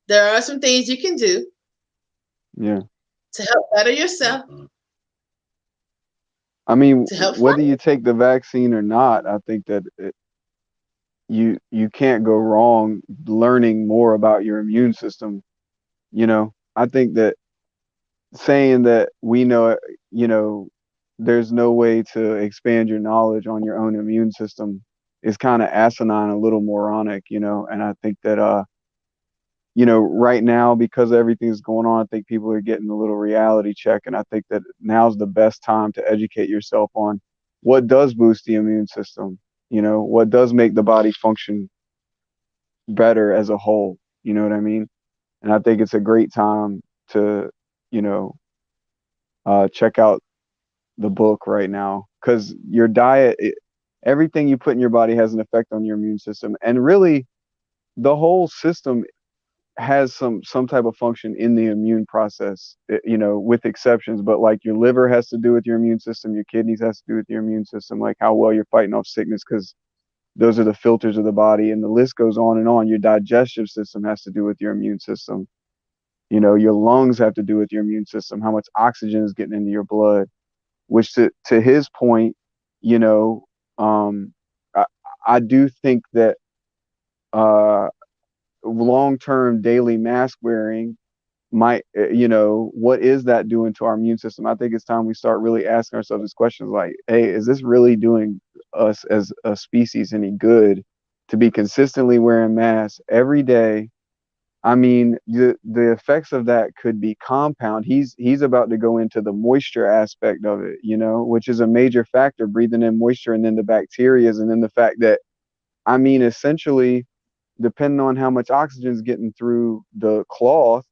[SPEAKER 1] there are some things you can do
[SPEAKER 4] Yeah.
[SPEAKER 1] to help better yourself,
[SPEAKER 4] I mean,
[SPEAKER 1] to help fight.
[SPEAKER 4] whether you take the vaccine or not, I think that you can't go wrong learning more about your immune system. I think that saying that we know it, there's no way to expand your knowledge on your own immune system is kind of asinine, a little moronic, and I think that right now, because everything's going on, I think people are getting a little reality check, and I think that now's the best time to educate yourself on what does boost the immune system, what does make the body function better as a whole. You know what I mean? And I think it's a great time to, you know, check out the book right now, because your diet, everything you put in your body has an effect on your immune system, and really the whole system has some type of function in the immune process, with exceptions, but like your liver has to do with your immune system, your kidneys has to do with your immune system, like how well you're fighting off sickness, because those are the filters of the body, and the list goes on and on. Your digestive system has to do with your immune system. Your lungs have to do with your immune system, how much oxygen is getting into your blood, which to his point, you know, um, I, I do think that uh, long-term daily mask wearing might, what is that doing to our immune system? I think it's time we start really asking ourselves these questions like, hey, is this really doing us as a species any good to be consistently wearing masks every day? I mean, the effects of that could be compound. He's about to go into the moisture aspect of it, which is a major factor, breathing in moisture, and then the bacterias, and then the fact that, I mean, essentially, depending on how much oxygen is getting through the cloth,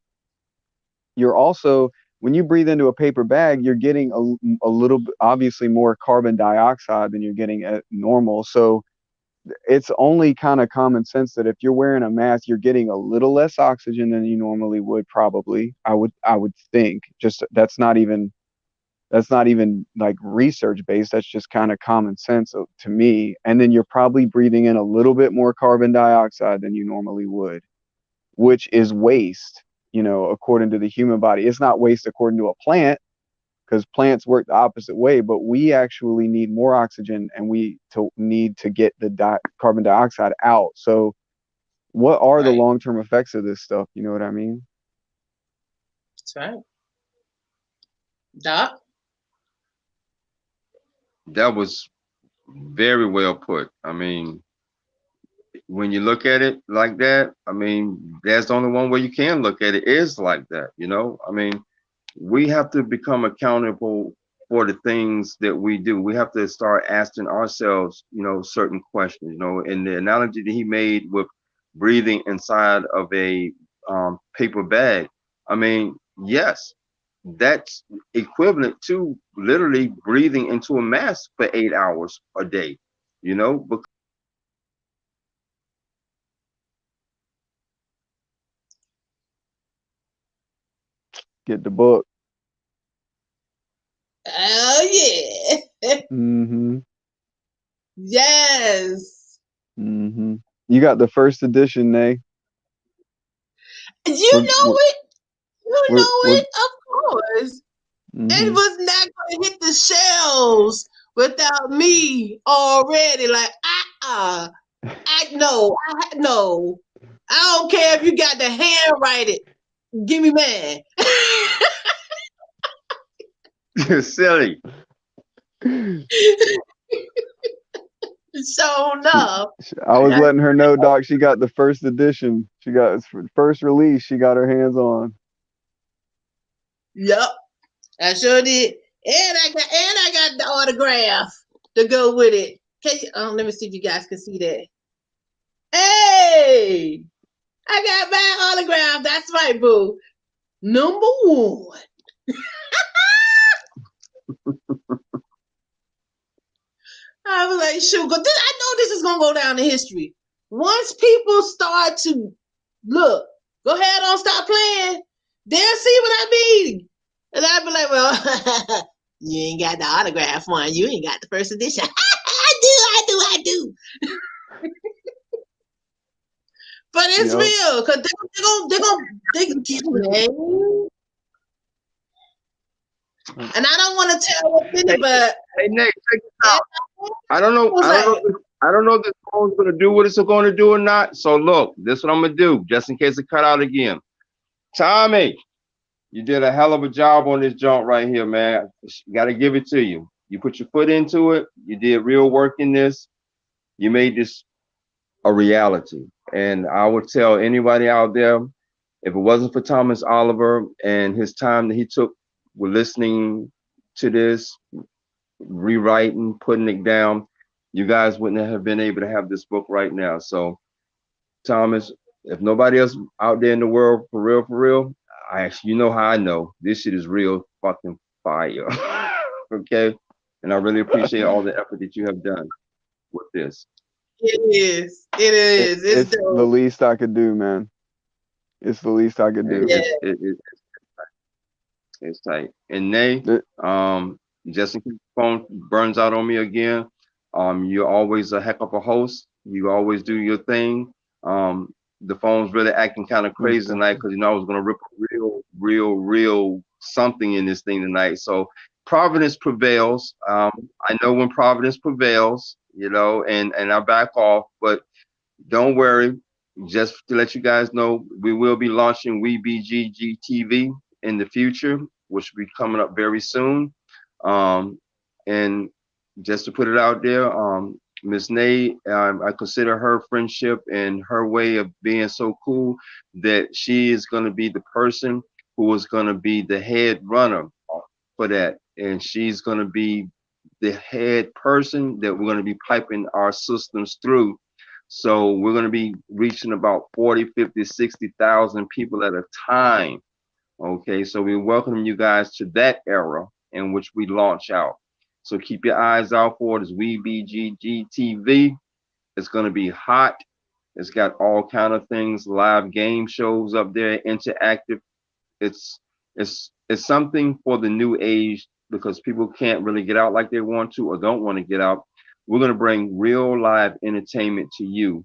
[SPEAKER 4] you're also, when you breathe into a paper bag, you're getting a little obviously more carbon dioxide than you're getting at normal. So it's only kind of common sense that if you're wearing a mask, you're getting a little less oxygen than you normally would. Probably, I would think. Just that's not even like research based. That's just kind of common sense to me. And then you're probably breathing in a little bit more carbon dioxide than you normally would, which is waste, according to the human body. It's not waste according to a plant, because plants work the opposite way, but we actually need more oxygen, and we need to get the carbon dioxide out. So what are the
[SPEAKER 1] Right.
[SPEAKER 4] long-term effects of this stuff? You know what I mean?
[SPEAKER 1] That's right. Doc?
[SPEAKER 2] That was very well put. I mean, when you look at it like that, I mean, that's the only one way you can look at it is like that, I mean, we have to become accountable for the things that we do. We have to start asking ourselves, certain questions, and the analogy that he made with breathing inside of a paper bag. I mean, yes, that's equivalent to literally breathing into a mask for 8 hours a day, because
[SPEAKER 4] Get the book.
[SPEAKER 1] Oh yeah.
[SPEAKER 4] Mm-hmm.
[SPEAKER 1] Yes.
[SPEAKER 4] Mm-hmm. You got the first edition, Nay.
[SPEAKER 1] You
[SPEAKER 4] We're
[SPEAKER 1] know
[SPEAKER 4] we're
[SPEAKER 1] it. You
[SPEAKER 4] we're,
[SPEAKER 1] know
[SPEAKER 4] we're
[SPEAKER 1] it. Of course. It
[SPEAKER 4] mm-hmm.
[SPEAKER 1] was not going to hit the shelves without me already. Like, no. I don't care if you got the handwrite it. Give me mine.
[SPEAKER 2] silly.
[SPEAKER 1] So enough.
[SPEAKER 4] I
[SPEAKER 1] I
[SPEAKER 4] was
[SPEAKER 1] got
[SPEAKER 4] letting her know, Doc. She got the first edition. She got first release. She got her hands on.
[SPEAKER 1] Yep. I sure did. And I got the autograph to go with it. Let me see if you guys can see that. Hey! I got my autograph. That's right, boo. Number one. I was like, shoot, I know this is gonna go down in history. Once people start to look, go ahead on, stop playing. They'll see what I mean. And I'll be like, well, you ain't got the autograph one. You ain't got the first edition. I do. But it's
[SPEAKER 4] Yep.
[SPEAKER 1] real, because they're gonna and I don't want to tell what's in it, but
[SPEAKER 2] Hey, Nick, check this out. I don't know.
[SPEAKER 1] was like,
[SPEAKER 2] I don't know if this phone's gonna do what it's going to do or not. So look, this is what I'm gonna do, just in case it cut out again. Tommy, you did a hell of a job on this jump right here, man. Got to give it to you. You put your foot into it. You did real work in this. You made this a reality. And I would tell anybody out there, if it wasn't for Thomas Oliver and his time that he took with listening to this, rewriting, putting it down, you guys wouldn't have been able to have this book right now. So, Thomas, if nobody else out there in the world, for real, you know how I know this shit is real fucking fire. Okay, and I really appreciate all the effort that you have done with this.
[SPEAKER 1] it is. It is. It's
[SPEAKER 4] It's the
[SPEAKER 1] dope.
[SPEAKER 4] least I could do, man. It's the least I could do.
[SPEAKER 1] Yeah.
[SPEAKER 2] It's tight. And Nay,
[SPEAKER 4] It-
[SPEAKER 2] just in case the phone burns out on me again, you're always a heck of a host. You always do your thing. The phone's really acting kind of
[SPEAKER 4] Most
[SPEAKER 2] crazy tonight
[SPEAKER 4] definitely.
[SPEAKER 2] because I was gonna rip a real something in this thing tonight. So Providence prevails. I know when Providence prevails, and I back off, but don't worry. Just to let you guys know, we will be launching WeBGG TV in the future, which will be coming up very soon. And just to put it out there, Miss Nay, I consider her friendship and her way of being so cool that she is going to be the person who is going to be the head runner for that. And she's going to be the head person that we're going to be piping our systems through. So we're going to be reaching about 40, 50, 60,000 people at a time Okay, so we welcome you guys to that era in which we launch out. So keep your eyes out for it. It's WeBGG It's gonna be hot. It's got all kind of things, live game shows up there, interactive. It's something for the new age because people can't really get out like they want to or don't want to get out. We're gonna bring real live entertainment to you,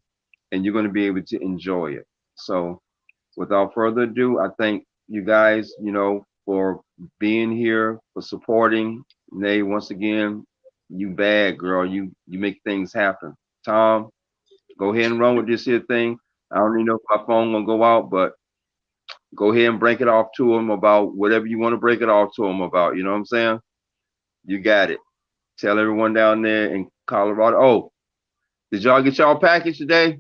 [SPEAKER 2] and you're gonna be able to enjoy it. So without further ado, I thank you guys, for being here, for supporting. Nay, once again, you bad girl. You make things happen. Tom, go ahead and run with this here thing. I don't even know if my phone gonna go out, but go ahead and break it off to them about whatever you want to break it off to them about. You know what I'm saying? You got it. Tell everyone down there in Colorado. Oh, did y'all get y'all package today?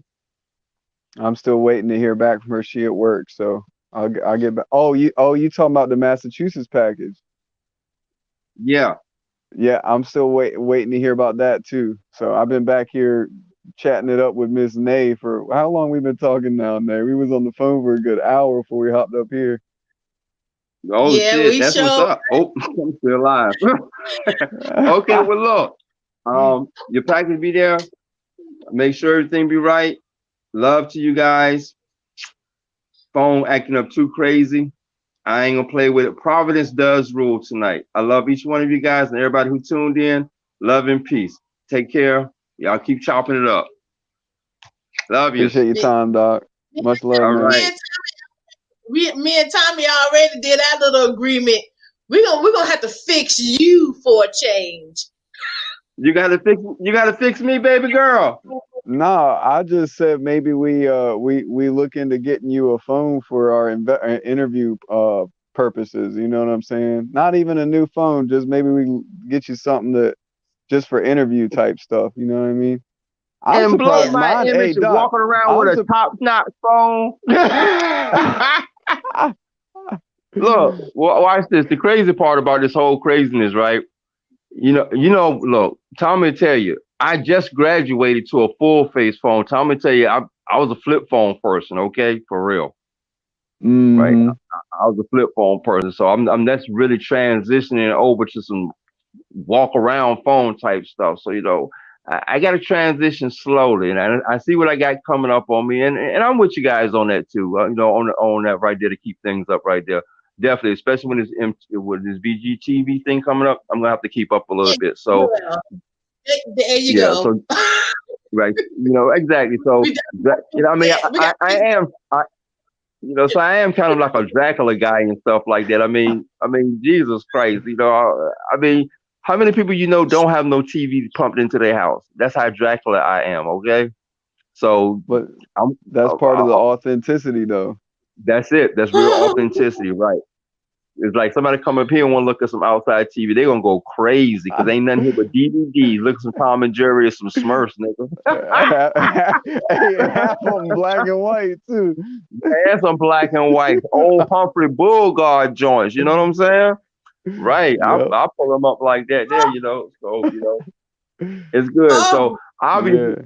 [SPEAKER 4] I'm still waiting to hear back from her. She at work, so I'll get back. Oh, you talking about the Massachusetts package?
[SPEAKER 2] Yeah.
[SPEAKER 4] Yeah, I'm still waiting to hear about that too. So I've been back here chatting it up with Miss Nay for how long we been talking now, Nay? We was on the phone for a good hour before we hopped up here.
[SPEAKER 2] Oh
[SPEAKER 1] Yeah,
[SPEAKER 2] shit,
[SPEAKER 1] we
[SPEAKER 2] that's what's
[SPEAKER 1] show.
[SPEAKER 2] up. Oh, I'm still alive. Okay, well look, your package be there. Make sure everything be right. Love to you guys. Phone acting up too crazy. I ain't gonna play with it. Providence does rule tonight. I love each one of you guys and everybody who tuned in. Love and peace. Take care. Y'all keep chopping it up. Love you.
[SPEAKER 4] Appreciate your
[SPEAKER 1] Me,
[SPEAKER 4] time, Doc. Much love,
[SPEAKER 2] All
[SPEAKER 4] man.
[SPEAKER 2] right.
[SPEAKER 1] and me and Tommy already did our little agreement. We're gonna have to fix you for a change.
[SPEAKER 2] You gotta fix me, baby girl.
[SPEAKER 4] No, I just said maybe we look into getting you a phone for our interview purposes. You know what I'm saying? Not even a new phone, just maybe we get you something that just for interview type stuff. You know what I mean? I'm
[SPEAKER 2] And blow
[SPEAKER 4] surprised
[SPEAKER 1] Yeah.
[SPEAKER 2] my
[SPEAKER 4] mine. Hey,
[SPEAKER 2] image of
[SPEAKER 4] Doc,
[SPEAKER 2] walking around with
[SPEAKER 4] I'm
[SPEAKER 2] a
[SPEAKER 4] surprised.
[SPEAKER 2] top notch phone. Look, watch this. The crazy part about this whole craziness, right? Look, Tommy tell you, I just graduated to a full face phone. Tommy tell you, I was a flip phone person, okay? For real. Right.
[SPEAKER 4] Hmm.
[SPEAKER 2] I was a flip phone person. So I'm that's really transitioning over to some walk around phone type stuff. So, I got to transition slowly, and I see what I got coming up on me, and I'm with you guys on that too. On that right there to keep things up right there. Definitely, especially with this BGTV thing coming up, I'm gonna have to keep up a little bit. So
[SPEAKER 1] Well, there you
[SPEAKER 2] yeah,
[SPEAKER 1] go.
[SPEAKER 2] so right, exactly. So
[SPEAKER 1] we
[SPEAKER 2] I mean,
[SPEAKER 1] got, we got
[SPEAKER 2] I am, so I am kind of like a Dracula guy and stuff like that. I mean, Jesus Christ, I mean, how many people don't have no TV pumped into their house? That's how Dracula I am. Okay, so
[SPEAKER 4] But
[SPEAKER 2] I'm,
[SPEAKER 4] that's part of the authenticity, though.
[SPEAKER 2] that's it. That's real authenticity, right? It's like somebody come up here and want to look at some outside TV. They're gonna go crazy because ain't nothing here but DVDs. Look at some Tom and Jerry or some Smurfs, nigga.
[SPEAKER 4] Hey, half of them black and white too.
[SPEAKER 2] And some black and white, old Humphrey Bogart joints. You know what I'm saying? Right.
[SPEAKER 4] Yep.
[SPEAKER 2] I'll pull them up like that there, So, it's good. So
[SPEAKER 1] oh,
[SPEAKER 2] obviously,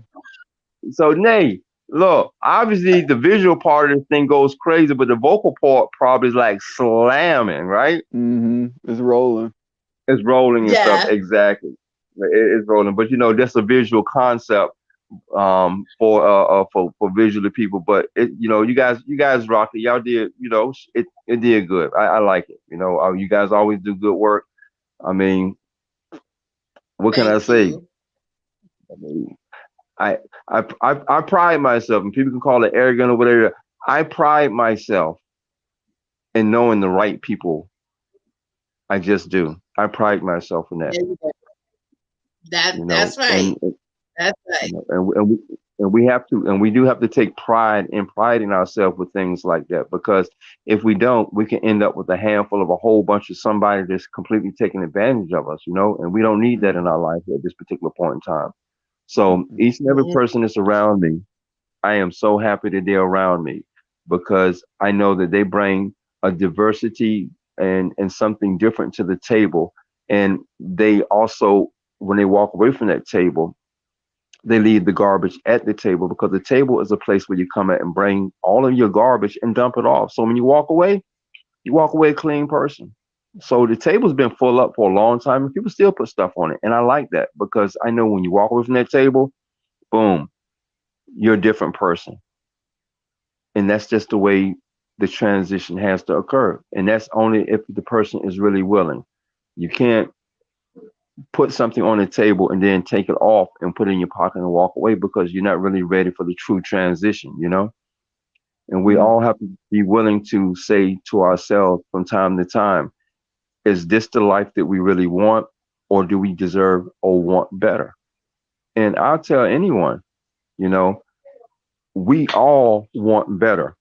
[SPEAKER 4] Yeah.
[SPEAKER 2] Nay, look, obviously the visual part of this thing goes crazy, but the vocal part probably is like slamming, right?
[SPEAKER 4] It's rolling.
[SPEAKER 2] It's rolling and stuff.
[SPEAKER 1] yeah.
[SPEAKER 2] Exactly. It's rolling. But that's a visual concept for visually people. But you guys rock it. Y'all did, it did good. I like it. You guys always do good work. I mean, what can I
[SPEAKER 1] Thank
[SPEAKER 2] say?
[SPEAKER 1] you.
[SPEAKER 2] I mean, I pride myself, and people can call it arrogant or whatever. I pride myself in knowing the right people. I just do. I pride myself in that.
[SPEAKER 1] There you go. That's
[SPEAKER 2] And
[SPEAKER 1] right. That's right.
[SPEAKER 2] we have to, and we do have to take pride in ourselves with things like that, because if we don't, we can end up with a handful of a whole bunch of somebody that's completely taking advantage of us, and we don't need that in our life at this particular point in time. So each and every
[SPEAKER 1] Mhm.
[SPEAKER 2] person that's around me, I am so happy that they're around me, because I know that they bring a diversity and something different to the table. And they also, when they walk away from that table, they leave the garbage at the table, because the table is a place where you come at and bring all of your garbage and dump it off. So when you walk away, You walk away a clean person. So the table's been full up for a long time, and people still put stuff on it, and I like that because I know when you walk away from that table, boom, you're a different person, and that's just the way the transition has to occur, and that's only if the person is really willing. You can't put something on the table and then take it off and put it in your pocket and walk away because you're not really ready for the true transition, you know? And we all have to be willing to say to ourselves from time to time, is this the life that we really want, or do we deserve or want better? And I'll tell anyone, you know, we all want better.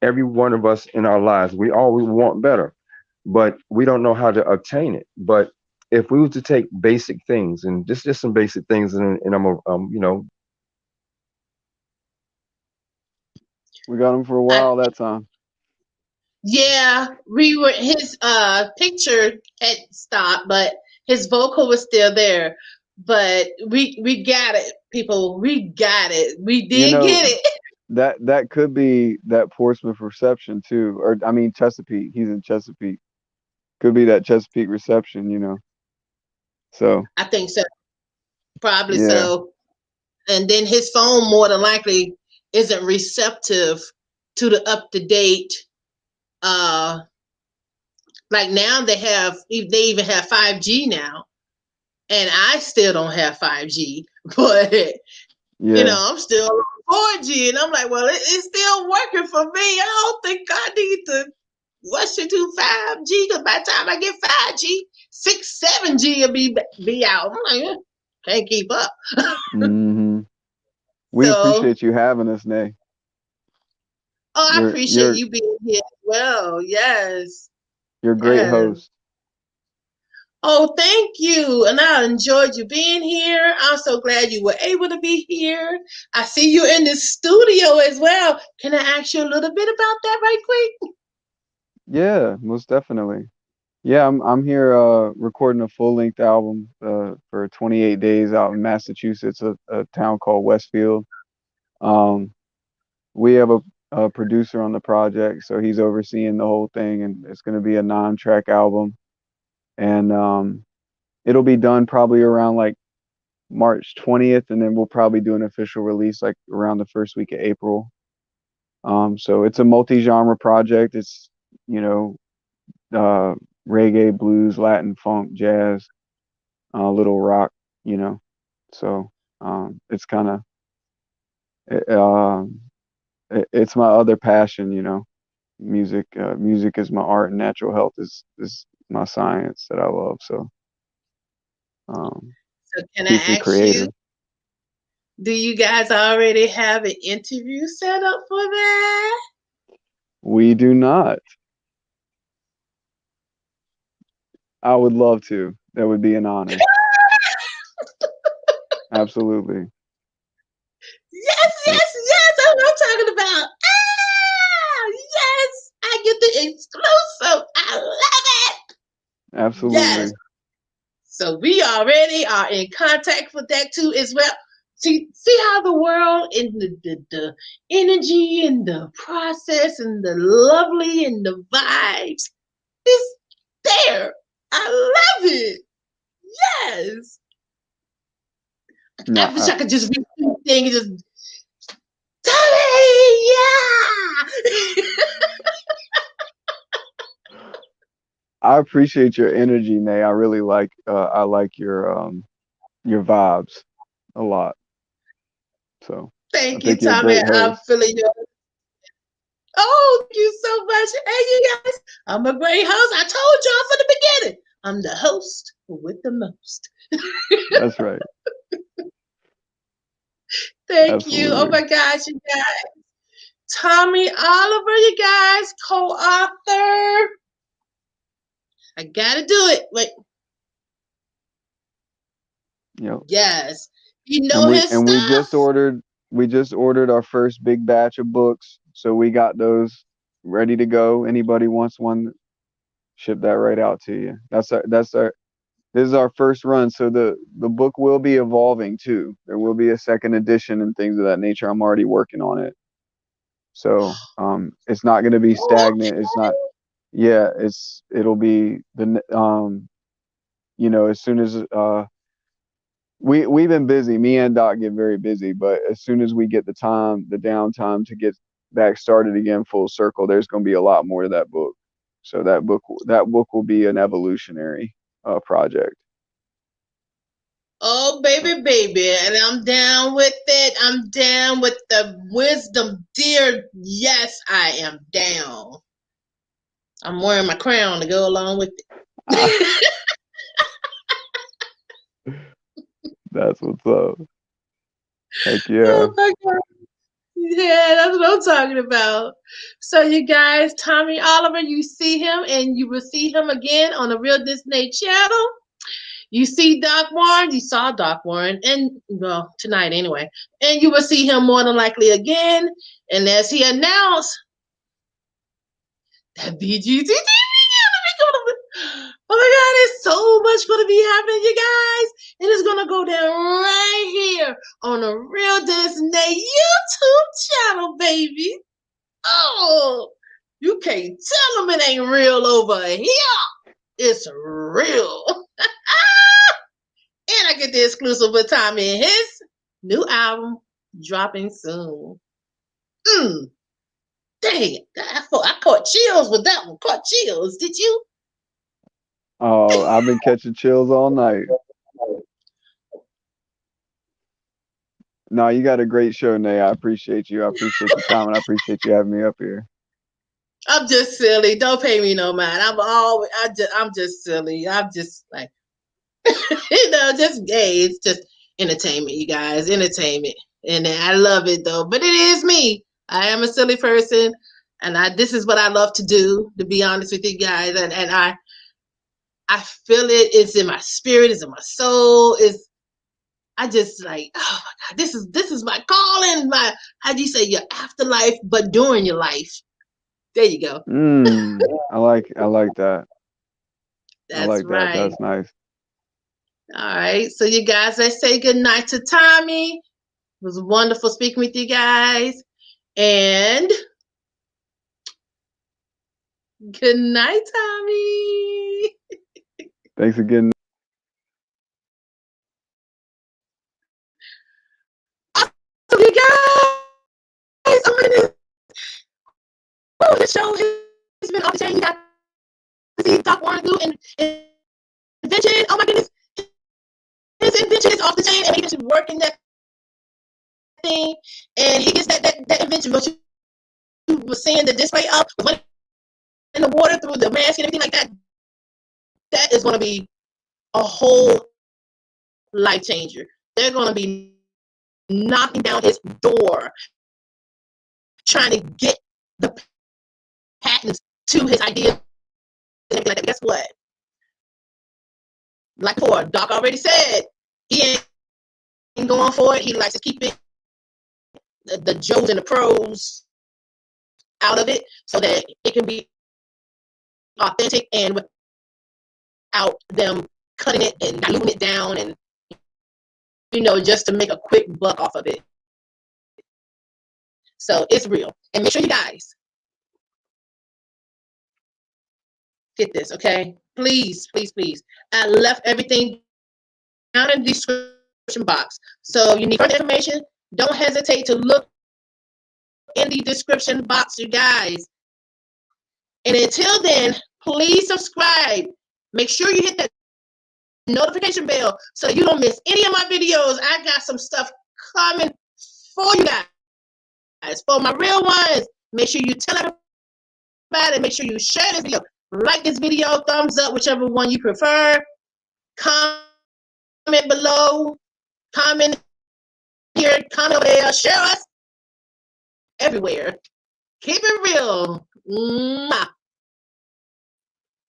[SPEAKER 2] Every one of us in our lives, we always want better, but we don't know how to obtain it. But if we were to take basic things, and just some basic things, and I'm a, you know,
[SPEAKER 4] We got him for a
[SPEAKER 1] I,
[SPEAKER 4] while that time.
[SPEAKER 1] yeah, we were his picture had stopped, but his vocal was still there. But we got it, people. We got it. We
[SPEAKER 4] You
[SPEAKER 1] did
[SPEAKER 4] know,
[SPEAKER 1] get it.
[SPEAKER 4] that could be that Portsmouth reception too, or I mean Chesapeake. He's in Chesapeake. Could be that Chesapeake reception, you know. So
[SPEAKER 1] I think so. Probably
[SPEAKER 4] yeah,
[SPEAKER 1] so. And then his phone more than likely isn't receptive to the up to date. Uh, like now they even have 5G now, and I still don't have 5G, but
[SPEAKER 4] yeah.
[SPEAKER 1] I'm still on 4G, and I'm like, well, it's still working for me. I don't think I need to rush into 5G because by the time I get 5G, 7G will be out. I'm like, can't keep up.
[SPEAKER 4] hmm We
[SPEAKER 1] So,
[SPEAKER 4] appreciate you having us, Nay.
[SPEAKER 1] I
[SPEAKER 4] You're
[SPEAKER 1] appreciate
[SPEAKER 4] you're
[SPEAKER 1] you being here as well. Yes,
[SPEAKER 4] you're a great
[SPEAKER 1] yes.
[SPEAKER 4] host.
[SPEAKER 1] Oh, thank you. And I enjoyed you being here. I'm so glad you were able to be here. I see you in the studio as well. Can I ask you a little bit about that right quick?
[SPEAKER 4] Yeah, most definitely. Yeah, I'm here recording a full-length album for 28 days out in Massachusetts, a town called Westfield. Um, we have a producer on the project, so he's overseeing the whole thing, and it's going to be a 9-track album, and it'll be done probably around like March 20th, and then we'll probably do an official release like around the first week of April. So it's a multi-genre project. It's, you know, uh, reggae, blues, Latin, funk, jazz, a little rock, you know. So it's kind of it, it's my other passion, you know. Music is my art, and natural health is my science that I love. So um,
[SPEAKER 1] So, can
[SPEAKER 4] keeps me
[SPEAKER 1] I ask you,
[SPEAKER 4] creative.
[SPEAKER 1] do you guys already have an interview set up for that?
[SPEAKER 4] We do not. I would love to. That would be an honor. Absolutely.
[SPEAKER 1] Yes,
[SPEAKER 4] W-
[SPEAKER 1] yes, yes. That's what I'm talking about. Ah, yes. I get the exclusive. I love it. Yes.
[SPEAKER 4] Absolutely.
[SPEAKER 1] So we already are in contact with that too as well. See how the world and the energy and the process and the lovely and the vibes is there. I love it. Yes.
[SPEAKER 4] No,
[SPEAKER 1] I wish I could just read things and just Tommy, yeah.
[SPEAKER 4] I appreciate your energy, Nay. I like your vibes a lot. So I
[SPEAKER 1] Thank you,
[SPEAKER 4] think you're a
[SPEAKER 1] Tommy.
[SPEAKER 4] great
[SPEAKER 1] I'm
[SPEAKER 4] host.
[SPEAKER 1] feeling your. Oh, thank you so much. Hey, you guys, I'm a great host. I told y'all from the beginning. I'm the host with the most.
[SPEAKER 4] That's right.
[SPEAKER 1] Thank you. Oh
[SPEAKER 4] Absolutely.
[SPEAKER 1] my gosh, you guys. Tommi Oliver, you guys, co-author. I gotta do it. Wait,
[SPEAKER 4] Yep.
[SPEAKER 1] yes. You know
[SPEAKER 4] And
[SPEAKER 1] his stuff.
[SPEAKER 4] we just ordered our first big batch of books, so we got those ready to go. Anybody wants one, ship that right out to you. That's our this is our first run, so the book will be evolving too. There will be a second edition and things of that nature. I'm already working on it. So it's not going to be
[SPEAKER 1] Okay.
[SPEAKER 4] stagnant. It's not, yeah, it'll be as soon as we've been busy. Me and Doc get very busy, but as soon as we get the downtime to get back started again, full circle, there's going to be a lot more to that book. So that book will be an evolutionary project.
[SPEAKER 1] Oh, baby, and I'm down with it. I'm down with the wisdom, dear. Yes, I am down. I'm wearing my crown to go along with it.
[SPEAKER 4] That's what's up. Heck yeah.
[SPEAKER 1] Oh my God. Yeah, that's what I'm talking about. So, you guys, Tommi Oliver, you see him, and you will see him again on the Real Disney channel. You see Doc Warren, you saw Doc Warren, and well, tonight anyway. And you will see him more than likely again. And as he announced, that BGT oh my God, there's so much going to be happening, you guys. And it's going to go down right here on the Real Disney YouTube channel, baby. Oh, you can't tell them it ain't real over here. It's real. And I get the exclusive with Tommi and his new album dropping soon. Dang, I caught chills with that one. Caught chills. Did you?
[SPEAKER 4] Oh, I've been catching chills all night. No, you got a great show, Nay. I appreciate you. I appreciate your time, and I appreciate you having me up here.
[SPEAKER 1] I'm just silly. Don't pay me no mind. I'm just silly. I'm just like, it's just entertainment, you guys. Entertainment. And I love it though. But it is me. I am a silly person. And this is what I love to do, to be honest with you guys. And I feel it. It's in my spirit. It's in my soul. I just like, oh my God, this is my calling. How do you say, your afterlife, but during your life. There you go.
[SPEAKER 4] I like that.
[SPEAKER 1] That's
[SPEAKER 4] I like
[SPEAKER 1] right.
[SPEAKER 4] that. That's nice.
[SPEAKER 1] All right. So you guys, let's say good night to Tommi. It was wonderful speaking with you guys. And good night, Tommi.
[SPEAKER 4] Thanks again.
[SPEAKER 1] So you guys, this show has been off the chain. You got to see Doc Warren do and invention. Oh my goodness. His invention is off the chain, and he just working that thing, and he gets that invention. But you were seeing the display up in the water through the mask and everything like that. That is going to be a whole life changer. They're going to be knocking down his door, trying to get the patents to his ideas. And like, guess what? Like before, Doc already said he ain't going for it. He likes to keep it the Joes and the pros out of it, so that it can be authentic and without them cutting it and diluting it down, and just to make a quick buck off of it. So it's real. And make sure you guys get this, okay? Please, please, please. I left everything down in the description box. So you need further information, don't hesitate to look in the description box, you guys. And until then, please subscribe. Make sure you hit that notification bell so you don't miss any of my videos. I got some stuff coming for you guys. For my real ones, make sure you tell everybody. Make sure you share this video. Like this video, thumbs up, whichever one you prefer. Comment below. Comment here, comment over there. Share us everywhere. Keep it real. Mwah.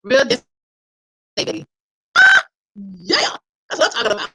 [SPEAKER 1] Real Disney. Yeah, that's what I'm talking about.